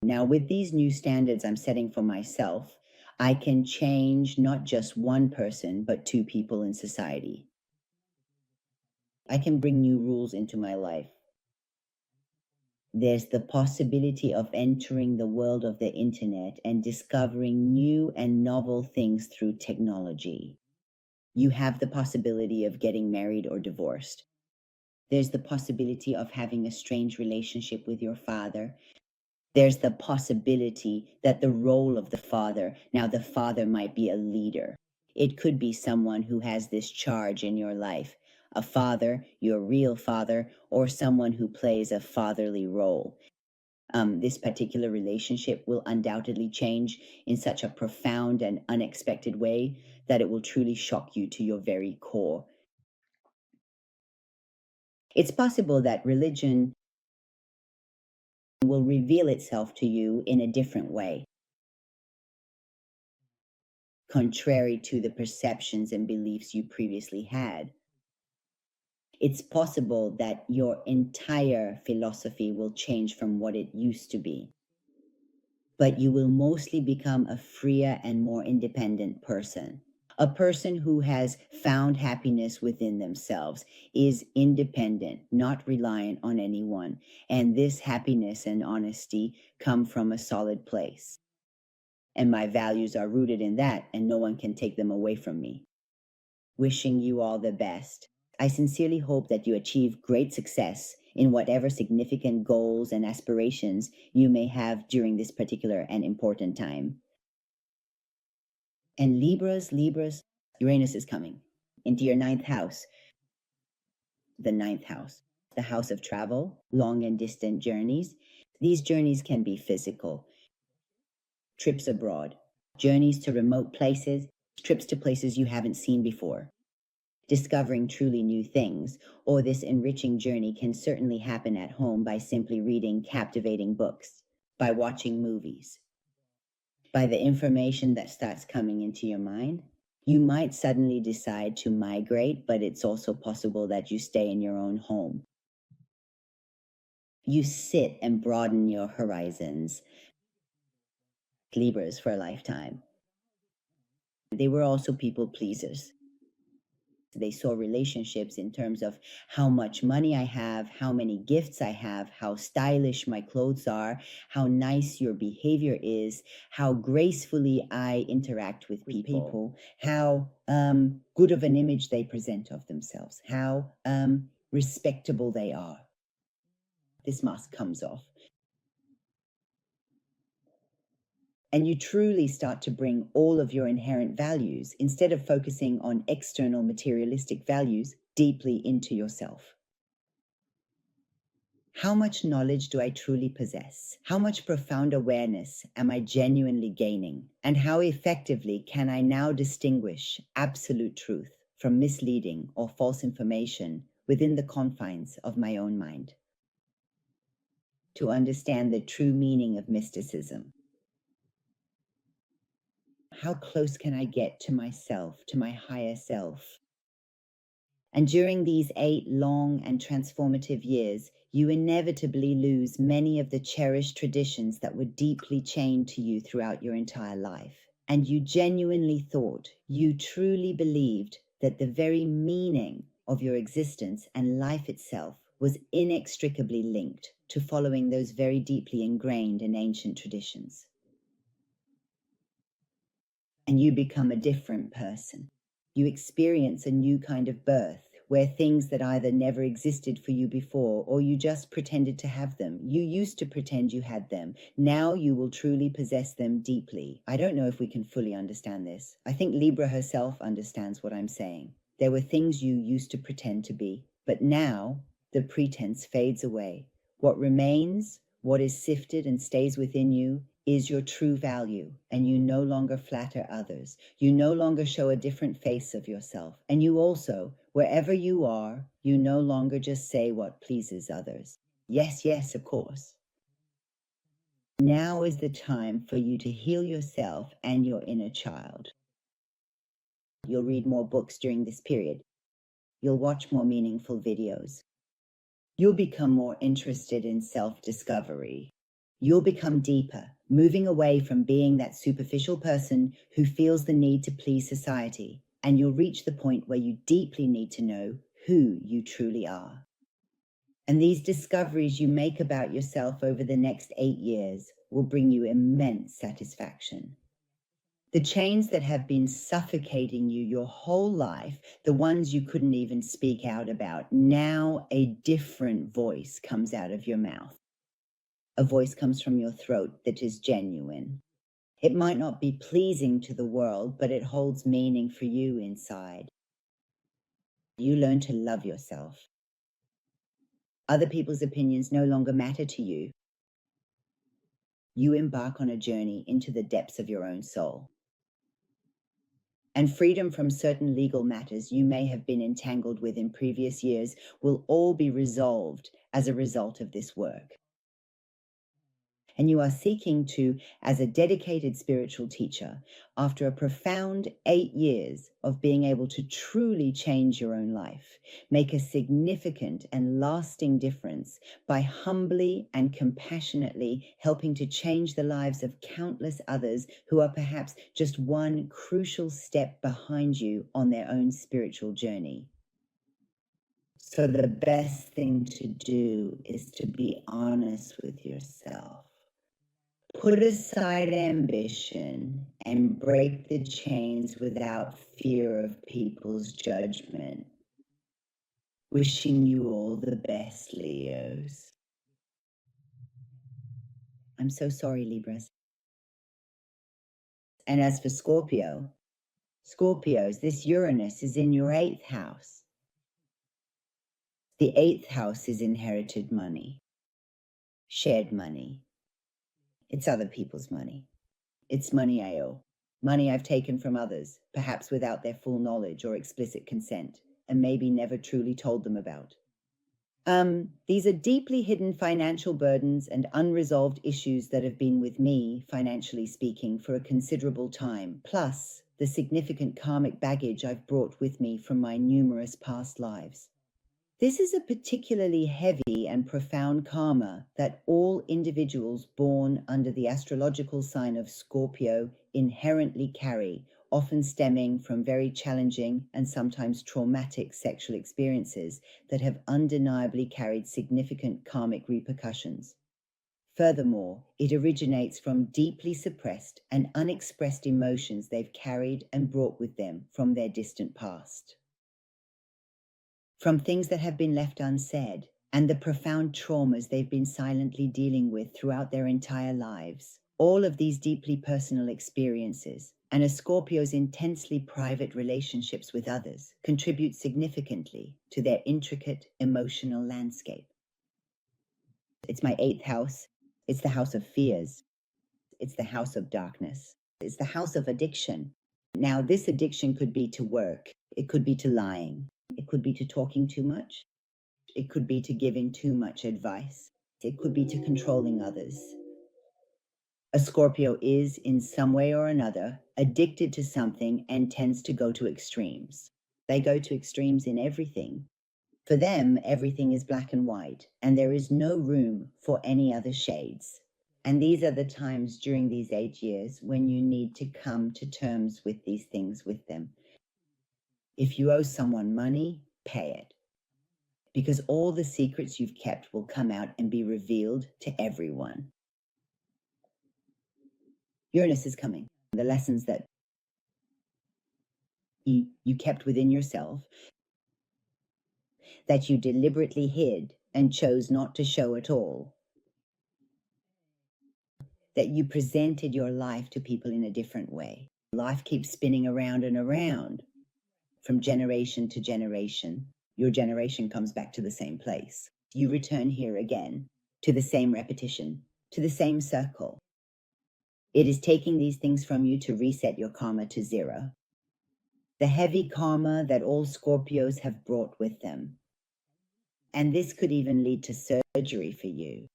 Now, with these new standards I'm setting for myself, I can change not just one person, but 2 people in society. I can bring new rules into my life. There's the possibility of entering the world of the internet and discovering new and novel things through technology. You have the possibility of getting married or divorced. There's the possibility of having a strange relationship with your father. There's the possibility that the role of the father might be a leader. It could be someone who has this charge in your life, a father, your real father, or someone who plays a fatherly role. This particular relationship will undoubtedly change in such a profound and unexpected way that it will truly shock you to your very core. It's possible that religion will reveal itself to you in a different way, contrary to the perceptions and beliefs you previously had. It's possible that your entire philosophy will change from what it used to be, but you will mostly become a freer and more independent person. A person who has found happiness within themselves is independent, not reliant on anyone, and this happiness and honesty come from a solid place. And my values are rooted in that, and no one can take them away from me. Wishing you all the best. I sincerely hope that you achieve great success in whatever significant goals and aspirations you may have during this particular and important time. And Libras, Uranus is coming into your ninth house. The ninth house, the house of travel, long and distant journeys. These journeys can be physical, trips abroad, journeys to remote places, trips to places you haven't seen before, discovering truly new things, or this enriching journey can certainly happen at home by simply reading captivating books, by watching movies, by the information that starts coming into your mind. You might suddenly decide to migrate, but it's also possible that you stay in your own home. You sit and broaden your horizons. Libras for a lifetime. They were also people pleasers. They saw relationships in terms of how much money I have, how many gifts I have, how stylish my clothes are, how nice your behavior is, how gracefully I interact with people, how good of an image they present of themselves, how respectable they are. This mask comes off. And you truly start to bring all of your inherent values, instead of focusing on external materialistic values, deeply into yourself. How much knowledge do I truly possess? How much profound awareness am I genuinely gaining? And how effectively can I now distinguish absolute truth from misleading or false information within the confines of my own mind? To understand the true meaning of mysticism. How close can I get to myself, to my higher self? And during these 8 long and transformative years, you inevitably lose many of the cherished traditions that were deeply chained to you throughout your entire life. And you genuinely thought, you truly believed that the very meaning of your existence and life itself was inextricably linked to following those very deeply ingrained and ancient traditions. And you become a different person. You experience a new kind of birth, where things that either never existed for you before, or you just pretended to have them. You used to pretend you had them. Now you will truly possess them deeply. I don't know if we can fully understand this. I think Libra herself understands what I'm saying. There were things you used to pretend to be, but now the pretense fades away. What remains, what is sifted and stays within you, is your true value, and you no longer flatter others. You no longer show a different face of yourself. And you also, wherever you are, you no longer just say what pleases others. Yes, yes, of course. Now is the time for you to heal yourself and your inner child. You'll read more books during this period. You'll watch more meaningful videos. You'll become more interested in self-discovery. You'll become deeper, moving away from being that superficial person who feels the need to please society, and you'll reach the point where you deeply need to know who you truly are. And these discoveries you make about yourself over the next 8 years will bring you immense satisfaction. The chains that have been suffocating you your whole life, the ones you couldn't even speak out about, now a different voice comes out of your mouth. A voice comes from your throat that is genuine. It might not be pleasing to the world, but it holds meaning for you inside. You learn to love yourself. Other people's opinions no longer matter to you. You embark on a journey into the depths of your own soul. And freedom from certain legal matters you may have been entangled with in previous years will all be resolved as a result of this work. And you are seeking to, as a dedicated spiritual teacher, after a profound 8 years of being able to truly change your own life, make a significant and lasting difference by humbly and compassionately helping to change the lives of countless others who are perhaps just one crucial step behind you on their own spiritual journey. So the best thing to do is to be honest with yourself. Put aside ambition and break the chains without fear of people's judgment. Wishing you all the best, Leos. I'm so sorry, Libras. And as for Scorpios, this Uranus is in your 8th house. The 8th house is inherited money, shared money. It's other people's money. It's money I owe. Money I've taken from others, perhaps without their full knowledge or explicit consent, and maybe never truly told them about. These are deeply hidden financial burdens and unresolved issues that have been with me, financially speaking, for a considerable time, plus the significant karmic baggage I've brought with me from my numerous past lives. This is a particularly heavy and profound karma that all individuals born under the astrological sign of Scorpio inherently carry, often stemming from very challenging and sometimes traumatic sexual experiences that have undeniably carried significant karmic repercussions. Furthermore, it originates from deeply suppressed and unexpressed emotions they've carried and brought with them from their distant past. From things that have been left unsaid and the profound traumas they've been silently dealing with throughout their entire lives. All of these deeply personal experiences and a Scorpio's intensely private relationships with others contribute significantly to their intricate emotional landscape. It's my 8th house. It's the house of fears. It's the house of darkness. It's the house of addiction. Now, this addiction could be to work. It could be to lying. It could be to talking too much. It could be to giving too much advice. It could be to controlling others. A Scorpio is, in some way or another, addicted to something and tends to go to extremes. They go to extremes in everything. For them, everything is black and white, and there is no room for any other shades. And these are the times during these 8 years when you need to come to terms with these things with them. If you owe someone money, pay it. Because all the secrets you've kept will come out and be revealed to everyone. Uranus is coming. The lessons that you kept within yourself, that you deliberately hid and chose not to show at all, that you presented your life to people in a different way. Life keeps spinning around and around from generation to generation. Your generation comes back to the same place. You return here again to the same repetition, to the same circle. It is taking these things from you to reset your karma to 0. The heavy karma that all Scorpios have brought with them. And this could even lead to surgery for you.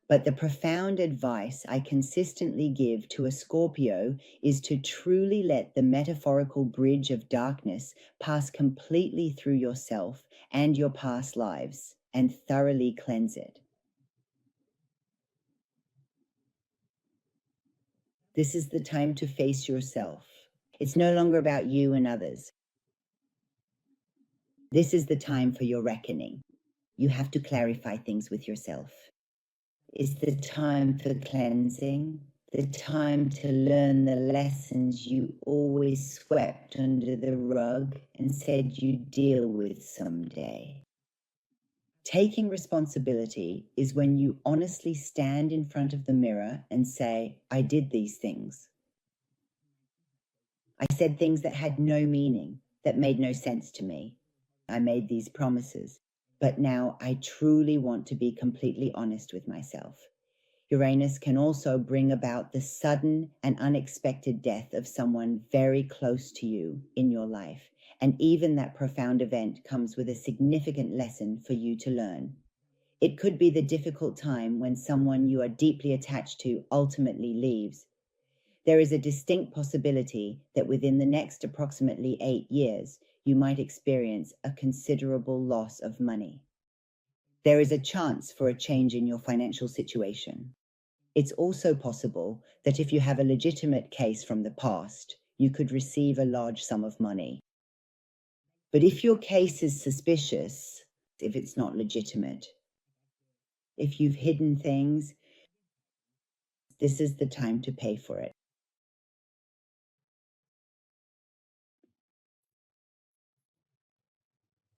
But the profound advice I consistently give to a Scorpio is to truly let the metaphorical bridge of darkness pass completely through yourself and your past lives and thoroughly cleanse it. This is the time to face yourself. It's no longer about you and others. This is the time for your reckoning. You have to clarify things with yourself. It's the time for cleansing, the time to learn the lessons you always swept under the rug and said you'd deal with someday. Taking responsibility is when you honestly stand in front of the mirror and say, I did these things. I said things that had no meaning, that made no sense to me. I made these promises, but now I truly want to be completely honest with myself. Uranus can also bring about the sudden and unexpected death of someone very close to you in your life, and even that profound event comes with a significant lesson for you to learn. It could be the difficult time when someone you are deeply attached to ultimately leaves. There is a distinct possibility that within the next approximately 8 years, you might experience a considerable loss of money. There is a chance for a change in your financial situation. It's also possible that if you have a legitimate case from the past, you could receive a large sum of money. But if your case is suspicious, if it's not legitimate, if you've hidden things, this is the time to pay for it.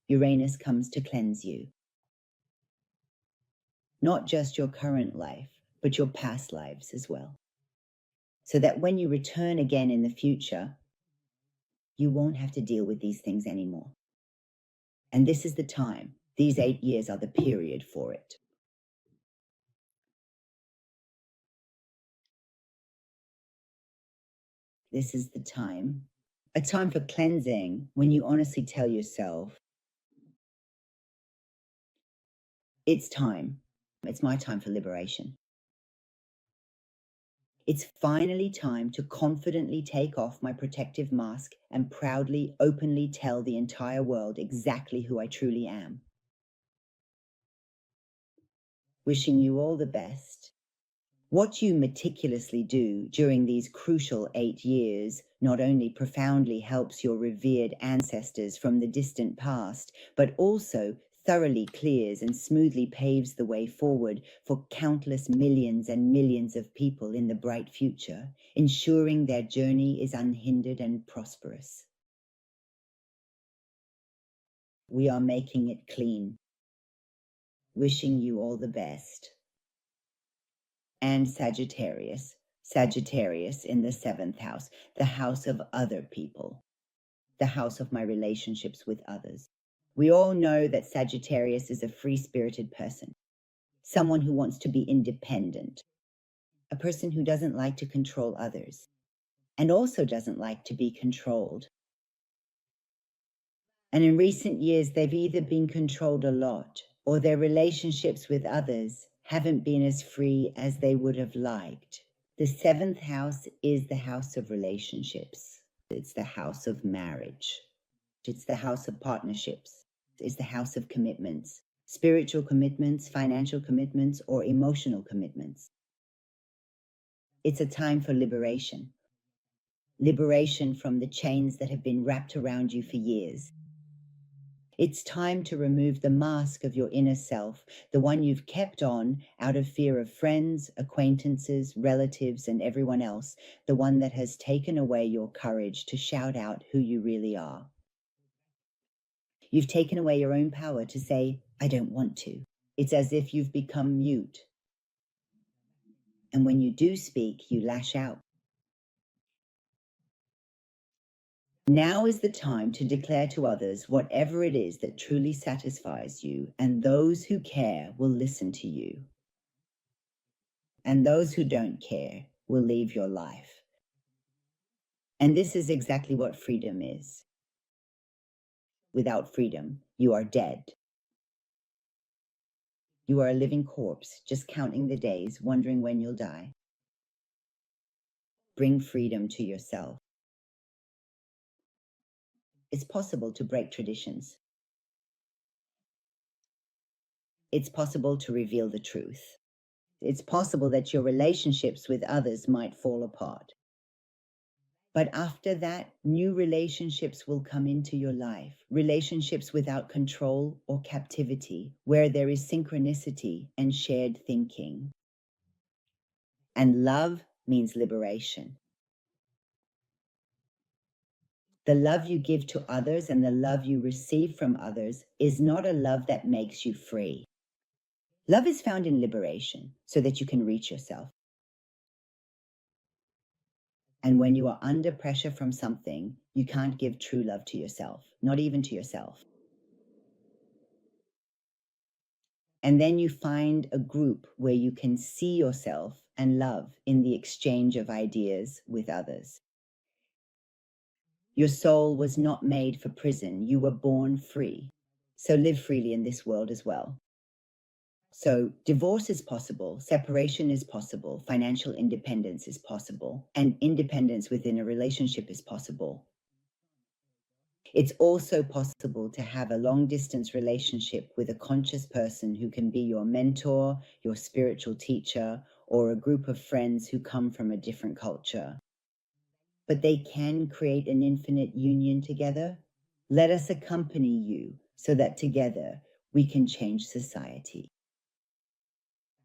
Uranus comes to cleanse you. Not just your current life, but your past lives as well. So that when you return again in the future, you won't have to deal with these things anymore. And this is the time. These 8 years are the period for it. This is the time. A time for cleansing when you honestly tell yourself, it's time. It's my time for liberation. It's finally time to confidently take off my protective mask and proudly, openly tell the entire world exactly who I truly am. Wishing you all the best. What you meticulously do during these crucial 8 years not only profoundly helps your revered ancestors from the distant past, but also thoroughly clears and smoothly paves the way forward for countless millions and millions of people in the bright future, ensuring their journey is unhindered and prosperous. We are making it clean. Wishing you all the best. And Sagittarius in the 7th house, the house of other people, the house of my relationships with others. We all know that Sagittarius is a free-spirited person, someone who wants to be independent, a person who doesn't like to control others, and also doesn't like to be controlled. And in recent years, they've either been controlled a lot, or their relationships with others haven't been as free as they would have liked. The 7th house is the house of relationships. It's the house of marriage. It's the house of partnerships. It's the house of commitments, spiritual commitments, financial commitments, or emotional commitments. It's a time for liberation. Liberation from the chains that have been wrapped around you for years. It's time to remove the mask of your inner self, the one you've kept on out of fear of friends, acquaintances, relatives, and everyone else, the one that has taken away your courage to shout out who you really are. You've taken away your own power to say, I don't want to. It's as if you've become mute. And when you do speak, you lash out. Now is the time to declare to others whatever it is that truly satisfies you, and those who care will listen to you. And those who don't care will leave your life. And this is exactly what freedom is. Without freedom, you are dead. You are a living corpse, just counting the days, wondering when you'll die. Bring freedom to yourself. It's possible to break traditions. It's possible to reveal the truth. It's possible that your relationships with others might fall apart. But after that, new relationships will come into your life, relationships without control or captivity, where there is synchronicity and shared thinking. And love means liberation. The love you give to others and the love you receive from others is not a love that makes you free. Love is found in liberation so that you can reach yourself. And when you are under pressure from something, you can't give true love to yourself, not even to yourself. And then you find a group where you can see yourself and love in the exchange of ideas with others. Your soul was not made for prison. You were born free. So live freely in this world as well. So divorce is possible, separation is possible, financial independence is possible, and independence within a relationship is possible. It's also possible to have a long-distance relationship with a conscious person who can be your mentor, your spiritual teacher, or a group of friends who come from a different culture. But they can create an infinite union together. Let us accompany you so that together we can change society.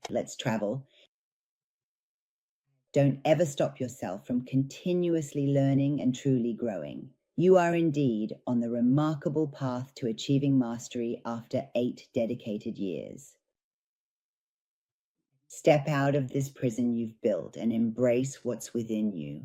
Let's travel. Don't ever stop yourself from continuously learning and truly growing. You are indeed on the remarkable path to achieving mastery after 8 dedicated years. Step out of this prison you've built and embrace what's within you.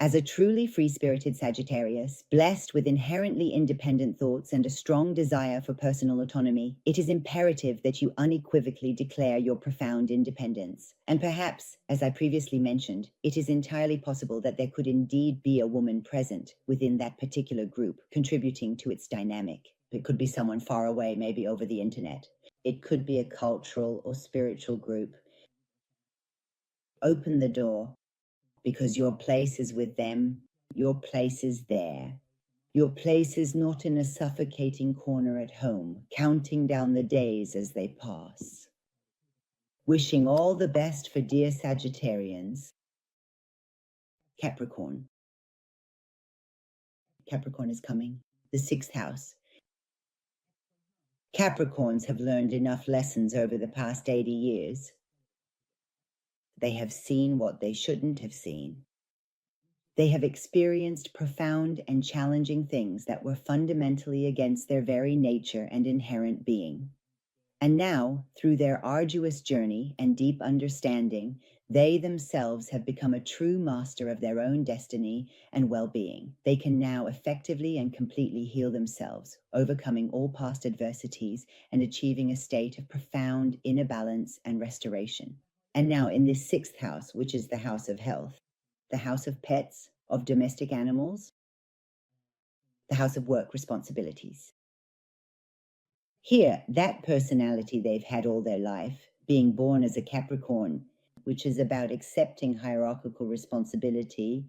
As a truly free-spirited Sagittarius, blessed with inherently independent thoughts and a strong desire for personal autonomy, it is imperative that you unequivocally declare your profound independence. And perhaps, as I previously mentioned, it is entirely possible that there could indeed be a woman present within that particular group, contributing to its dynamic. It could be someone far away, maybe over the internet. It could be a cultural or spiritual group. Open the door, because your place is with them, your place is there. Your place is not in a suffocating corner at home, counting down the days as they pass. Wishing all the best for dear Sagittarians. Capricorn. Capricorn is coming. The 6th house. Capricorns have learned enough lessons over the past 80 years. They have seen what they shouldn't have seen. They have experienced profound and challenging things that were fundamentally against their very nature and inherent being. And now, through their arduous journey and deep understanding, they themselves have become a true master of their own destiny and well-being. They can now effectively and completely heal themselves, overcoming all past adversities and achieving a state of profound inner balance and restoration. And now in this 6th house, which is the house of health, the house of pets, of domestic animals, the house of work responsibilities. Here, that personality they've had all their life, being born as a Capricorn, which is about accepting hierarchical responsibility.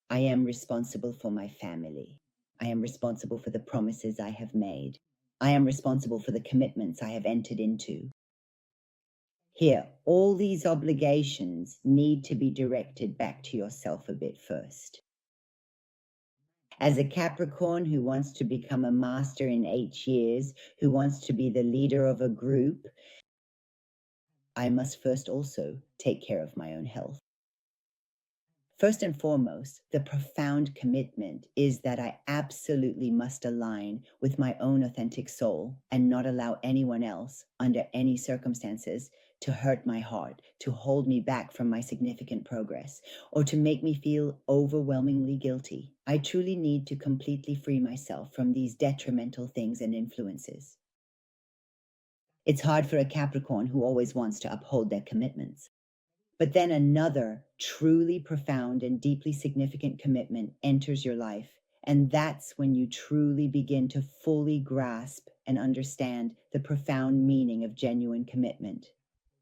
I am responsible for my family. I am responsible for the promises I have made. I am responsible for the commitments I have entered into. Here, all these obligations need to be directed back to yourself a bit first. As a Capricorn who wants to become a master in 8 years, who wants to be the leader of a group, I must first also take care of my own health. First and foremost, the profound commitment is that I absolutely must align with my own authentic soul and not allow anyone else, under any circumstances, to hurt my heart, to hold me back from my significant progress, or to make me feel overwhelmingly guilty. I truly need to completely free myself from these detrimental things and influences. It's hard for a Capricorn who always wants to uphold their commitments. But then another truly profound and deeply significant commitment enters your life, and that's when you truly begin to fully grasp and understand the profound meaning of genuine commitment.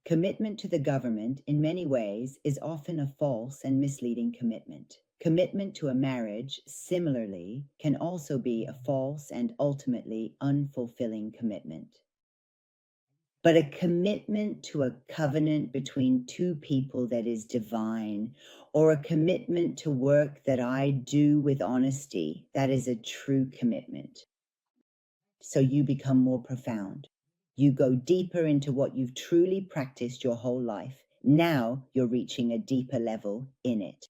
Commitment to the government, in many ways, is often a false and misleading commitment. Commitment to a marriage, similarly, can also be a false and ultimately unfulfilling commitment. but a commitment to a covenant between two people that is divine, or a commitment to work that I do with honesty, that is a true commitment. So you become more profound. You go deeper into what you've truly practiced your whole life. Now you're reaching a deeper level in it.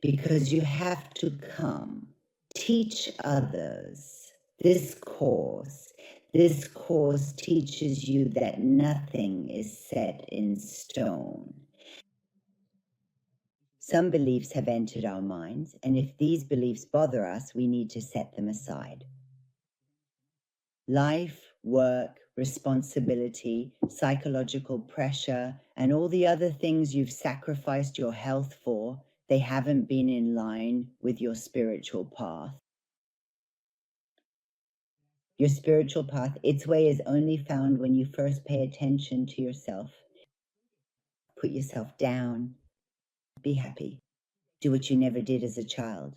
Because you have to come teach others this course. This course teaches you that nothing is set in stone. Some beliefs have entered our minds, and if these beliefs bother us, we need to set them aside. Life, work, responsibility, psychological pressure, and all the other things you've sacrificed your health for, they haven't been in line with your spiritual path. Your spiritual path, its way is only found when you first pay attention to yourself. Put yourself down. Be happy. Do what you never did as a child.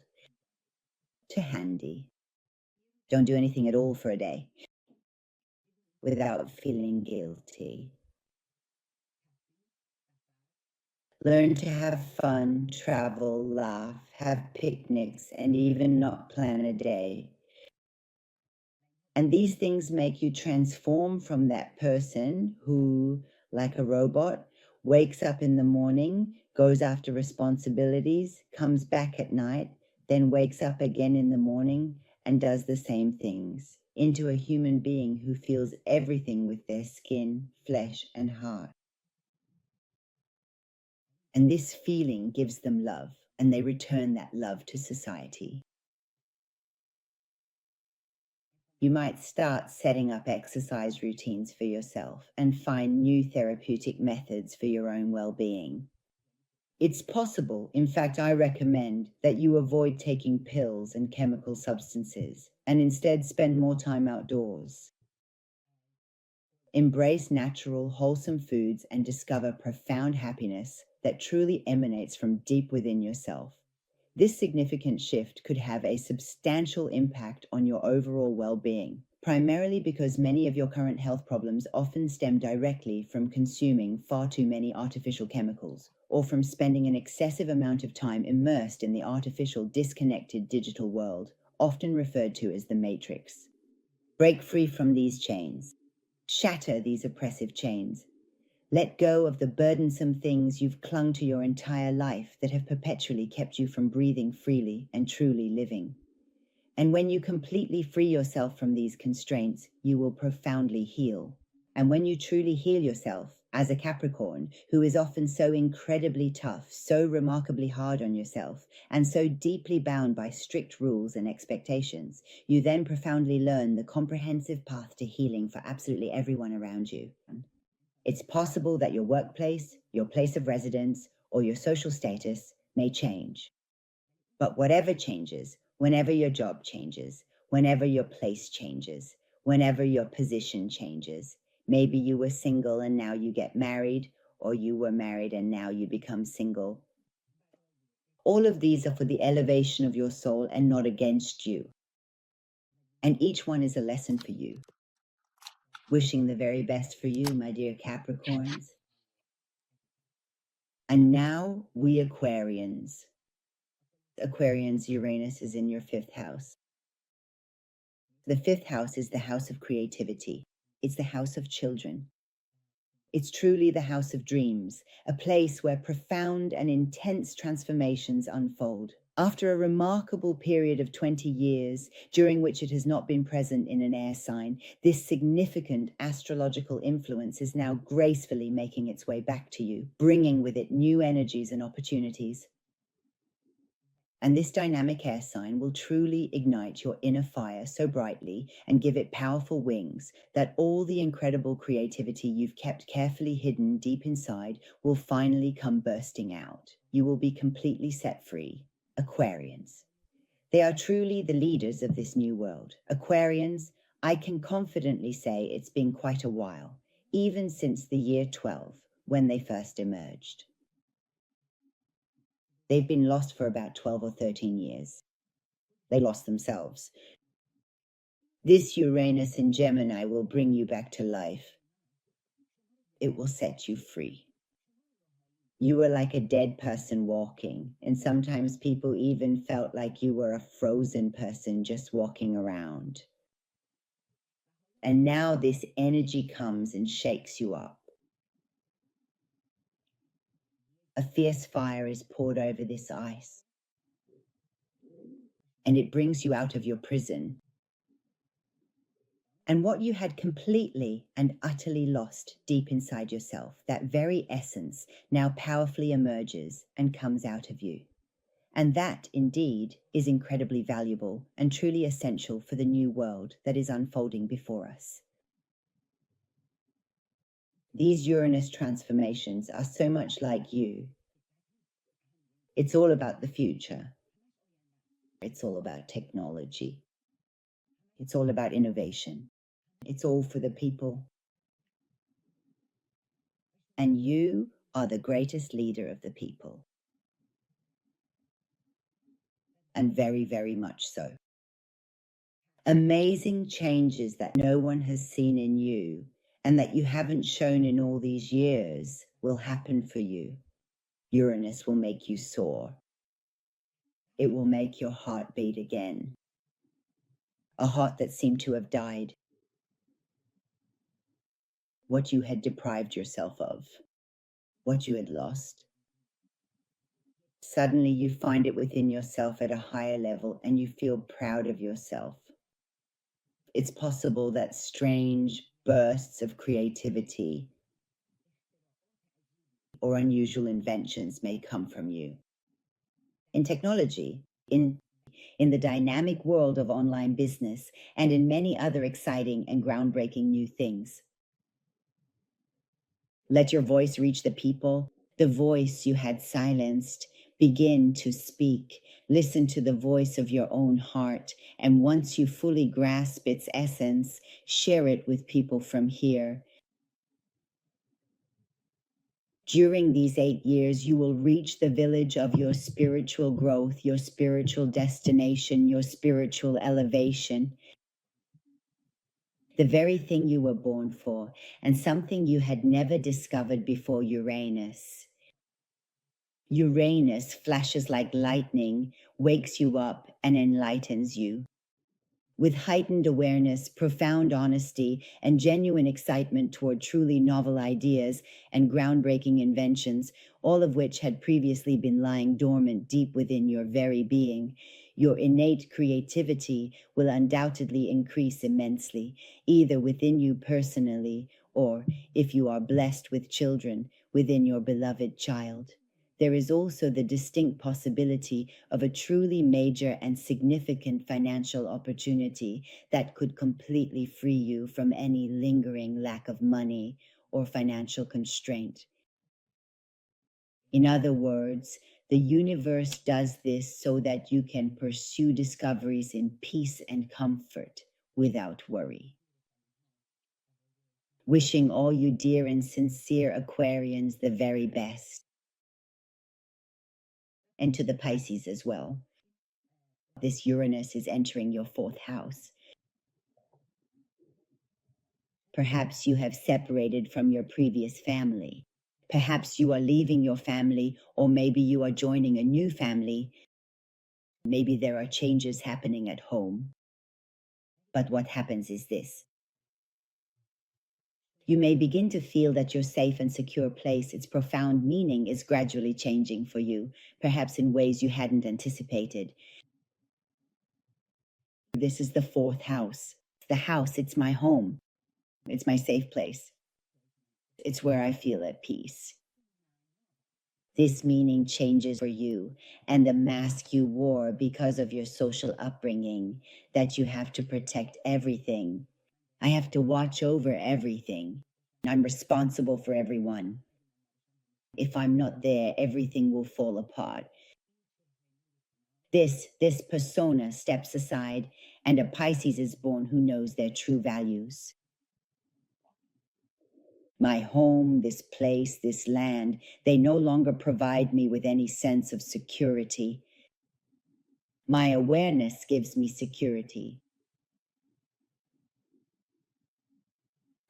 To handy. Don't do anything at all for a day without feeling guilty. Learn to have fun, travel, laugh, have picnics, and even not plan a day. And these things make you transform from that person who, like a robot, wakes up in the morning, goes after responsibilities, comes back at night, then wakes up again in the morning and does the same things, into a human being who feels everything with their skin, flesh, and heart. And this feeling gives them love, and they return that love to society. You might start setting up exercise routines for yourself and find new therapeutic methods for your own well-being. It's possible, in fact, I recommend that you avoid taking pills and chemical substances and instead spend more time outdoors. Embrace natural, wholesome foods and discover profound happiness that truly emanates from deep within yourself. This significant shift could have a substantial impact on your overall well-being, primarily because many of your current health problems often stem directly from consuming far too many artificial chemicals, or from spending an excessive amount of time immersed in the artificial, disconnected digital world, often referred to as the Matrix. Break free from these chains. Shatter these oppressive chains. Let go of the burdensome things you've clung to your entire life that have perpetually kept you from breathing freely and truly living. And when you completely free yourself from these constraints, you will profoundly heal. And when you truly heal yourself, as a Capricorn, who is often so incredibly tough, so remarkably hard on yourself, and so deeply bound by strict rules and expectations, you then profoundly learn the comprehensive path to healing for absolutely everyone around you. It's possible that your workplace, your place of residence, or your social status may change. But whatever changes, whenever your job changes, whenever your place changes, whenever your position changes, maybe you were single and now you get married, or you were married and now you become single. All of these are for the elevation of your soul and not against you. And each one is a lesson for you. Wishing the very best for you, my dear Capricorns. And now we Aquarians. Aquarians, Uranus is in your 5th house. The 5th house is the house of creativity. It's the house of children. It's truly the house of dreams, a place where profound and intense transformations unfold. After a remarkable period of 20 years, during which it has not been present in an air sign, this significant astrological influence is now gracefully making its way back to you, bringing with it new energies and opportunities. And this dynamic air sign will truly ignite your inner fire so brightly and give it powerful wings that all the incredible creativity you've kept carefully hidden deep inside will finally come bursting out. You will be completely set free. Aquarians. They are truly the leaders of this new world. Aquarians, I can confidently say it's been quite a while, even since the year 12, when they first emerged. They've been lost for about 12 or 13 years. They lost themselves. This Uranus in Gemini will bring you back to life. It will set you free. You were like a dead person walking, and sometimes people even felt like you were a frozen person just walking around. And now this energy comes and shakes you up. A fierce fire is poured over this ice, and it brings you out of your prison. And what you had completely and utterly lost deep inside yourself, that very essence, now powerfully emerges and comes out of you. And that, indeed, is incredibly valuable and truly essential for the new world that is unfolding before us. These Uranus transformations are so much like you. It's all about the future. It's all about technology. It's all about innovation. It's all for the people. And you are the greatest leader of the people. And very, very much so. Amazing changes that no one has seen in you and that you haven't shown in all these years will happen for you. Uranus will make you soar. It will make your heart beat again. A heart that seemed to have died. What you had deprived yourself of. What you had lost. Suddenly you find it within yourself at a higher level and you feel proud of yourself. It's possible that strange bursts of creativity or unusual inventions may come from you. In technology, in the dynamic world of online business, and in many other exciting and groundbreaking new things. Let your voice reach the people, the voice you had silenced. Begin to speak. Listen to the voice of your own heart, and once you fully grasp its essence, share it with people from here. During these 8 years, you will reach the village of your spiritual growth, your spiritual destination, your spiritual elevation. The very thing you were born for, and something you had never discovered before Uranus. Uranus flashes like lightning, wakes you up, and enlightens you. With heightened awareness, profound honesty, and genuine excitement toward truly novel ideas and groundbreaking inventions, all of which had previously been lying dormant deep within your very being, your innate creativity will undoubtedly increase immensely, either within you personally or, if you are blessed with children, within your beloved child. There is also the distinct possibility of a truly major and significant financial opportunity that could completely free you from any lingering lack of money or financial constraint. In other words, the universe does this so that you can pursue discoveries in peace and comfort without worry. Wishing all you dear and sincere Aquarians the very best. And to the Pisces as well. This Uranus is entering your 4th house. Perhaps you have separated from your previous family. Perhaps you are leaving your family, or maybe you are joining a new family. Maybe there are changes happening at home. But what happens is this. You may begin to feel that your safe and secure place, its profound meaning, is gradually changing for you, perhaps in ways you hadn't anticipated. This is the 4th house. The house, it's my home. It's my safe place. It's where I feel at peace. This meaning changes for you, and the mask you wore because of your social upbringing, that you have to protect everything. I have to watch over everything. I'm responsible for everyone. If I'm not there, everything will fall apart. This persona steps aside, and a Pisces is born who knows their true values. My home, this place, this land, they no longer provide me with any sense of security. My awareness gives me security.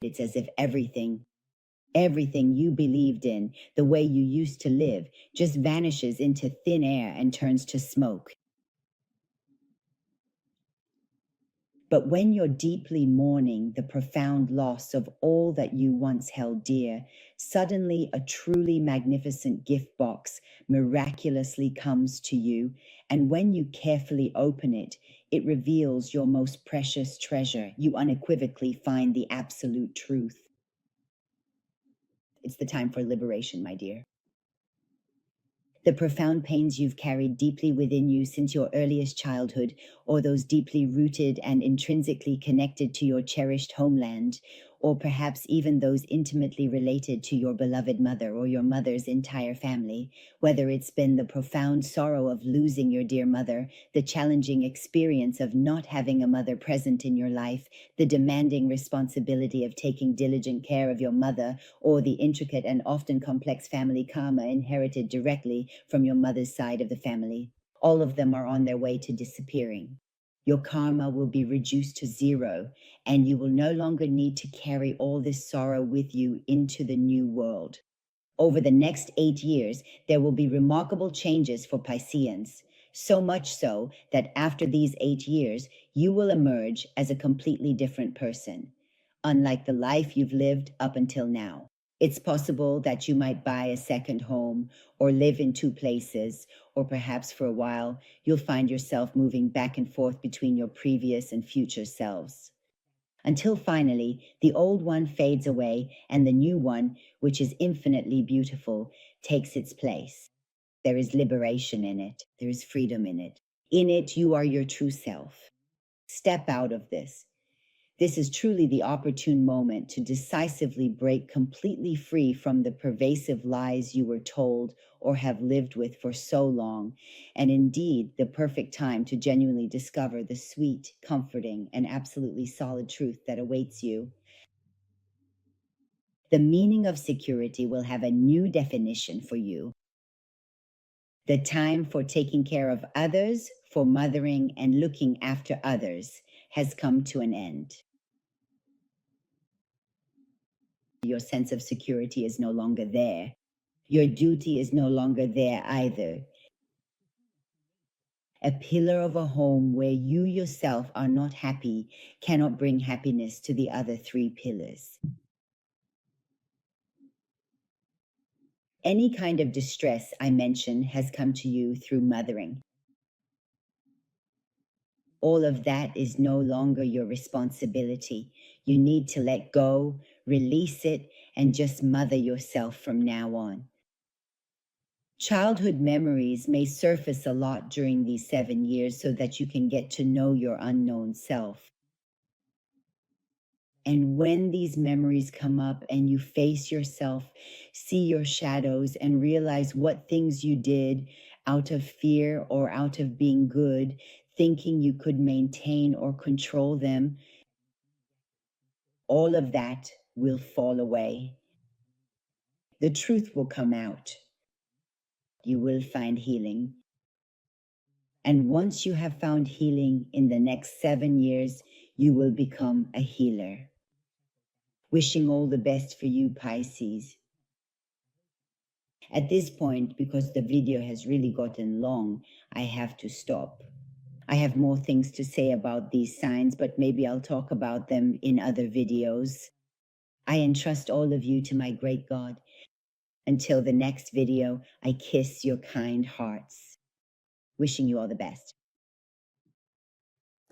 It's as if everything you believed in, the way you used to live, just vanishes into thin air and turns to smoke. But when you're deeply mourning the profound loss of all that you once held dear, suddenly a truly magnificent gift box miraculously comes to you, and when you carefully open it, it reveals your most precious treasure. You unequivocally find the absolute truth. It's the time for liberation, my dear. The profound pains you've carried deeply within you since your earliest childhood, or those deeply rooted and intrinsically connected to your cherished homeland, or perhaps even those intimately related to your beloved mother or your mother's entire family, whether it's been the profound sorrow of losing your dear mother, the challenging experience of not having a mother present in your life, the demanding responsibility of taking diligent care of your mother, or the intricate and often complex family karma inherited directly from your mother's side of the family. All of them are on their way to disappearing. Your karma will be reduced to zero, and you will no longer need to carry all this sorrow with you into the new world. Over the next 8 years, there will be remarkable changes for Pisceans, so much so that after these 8 years, you will emerge as a completely different person, unlike the life you've lived up until now. It's possible that you might buy a second home or live in two places, or perhaps for a while, you'll find yourself moving back and forth between your previous and future selves. Until finally, the old one fades away and the new one, which is infinitely beautiful, takes its place. There is liberation in it. There is freedom in it. In it, you are your true self. Step out of this. This is truly the opportune moment to decisively break completely free from the pervasive lies you were told or have lived with for so long, and indeed the perfect time to genuinely discover the sweet, comforting, and absolutely solid truth that awaits you. The meaning of security will have a new definition for you. The time for taking care of others, for mothering and looking after others, has come to an end. Your sense of security is no longer there. Your duty is no longer there either. A pillar of a home where you yourself are not happy cannot bring happiness to the other three pillars. Any kind of distress I mention has come to you through mothering. All of that is no longer your responsibility. You need to let go, release it, and just mother yourself from now on. Childhood memories may surface a lot during these 7 years so that you can get to know your unknown self. And when these memories come up and you face yourself, see your shadows, and realize what things you did out of fear or out of being good, thinking you could maintain or control them, all of that will fall away. The truth will come out. You will find healing. And once you have found healing in the next 7 years, you will become a healer. Wishing all the best for you, Pisces. At this point, because the video has really gotten long, I have to stop. I have more things to say about these signs, but maybe I'll talk about them in other videos. I entrust all of you to my great God. Until the next video, I kiss your kind hearts. Wishing you all the best.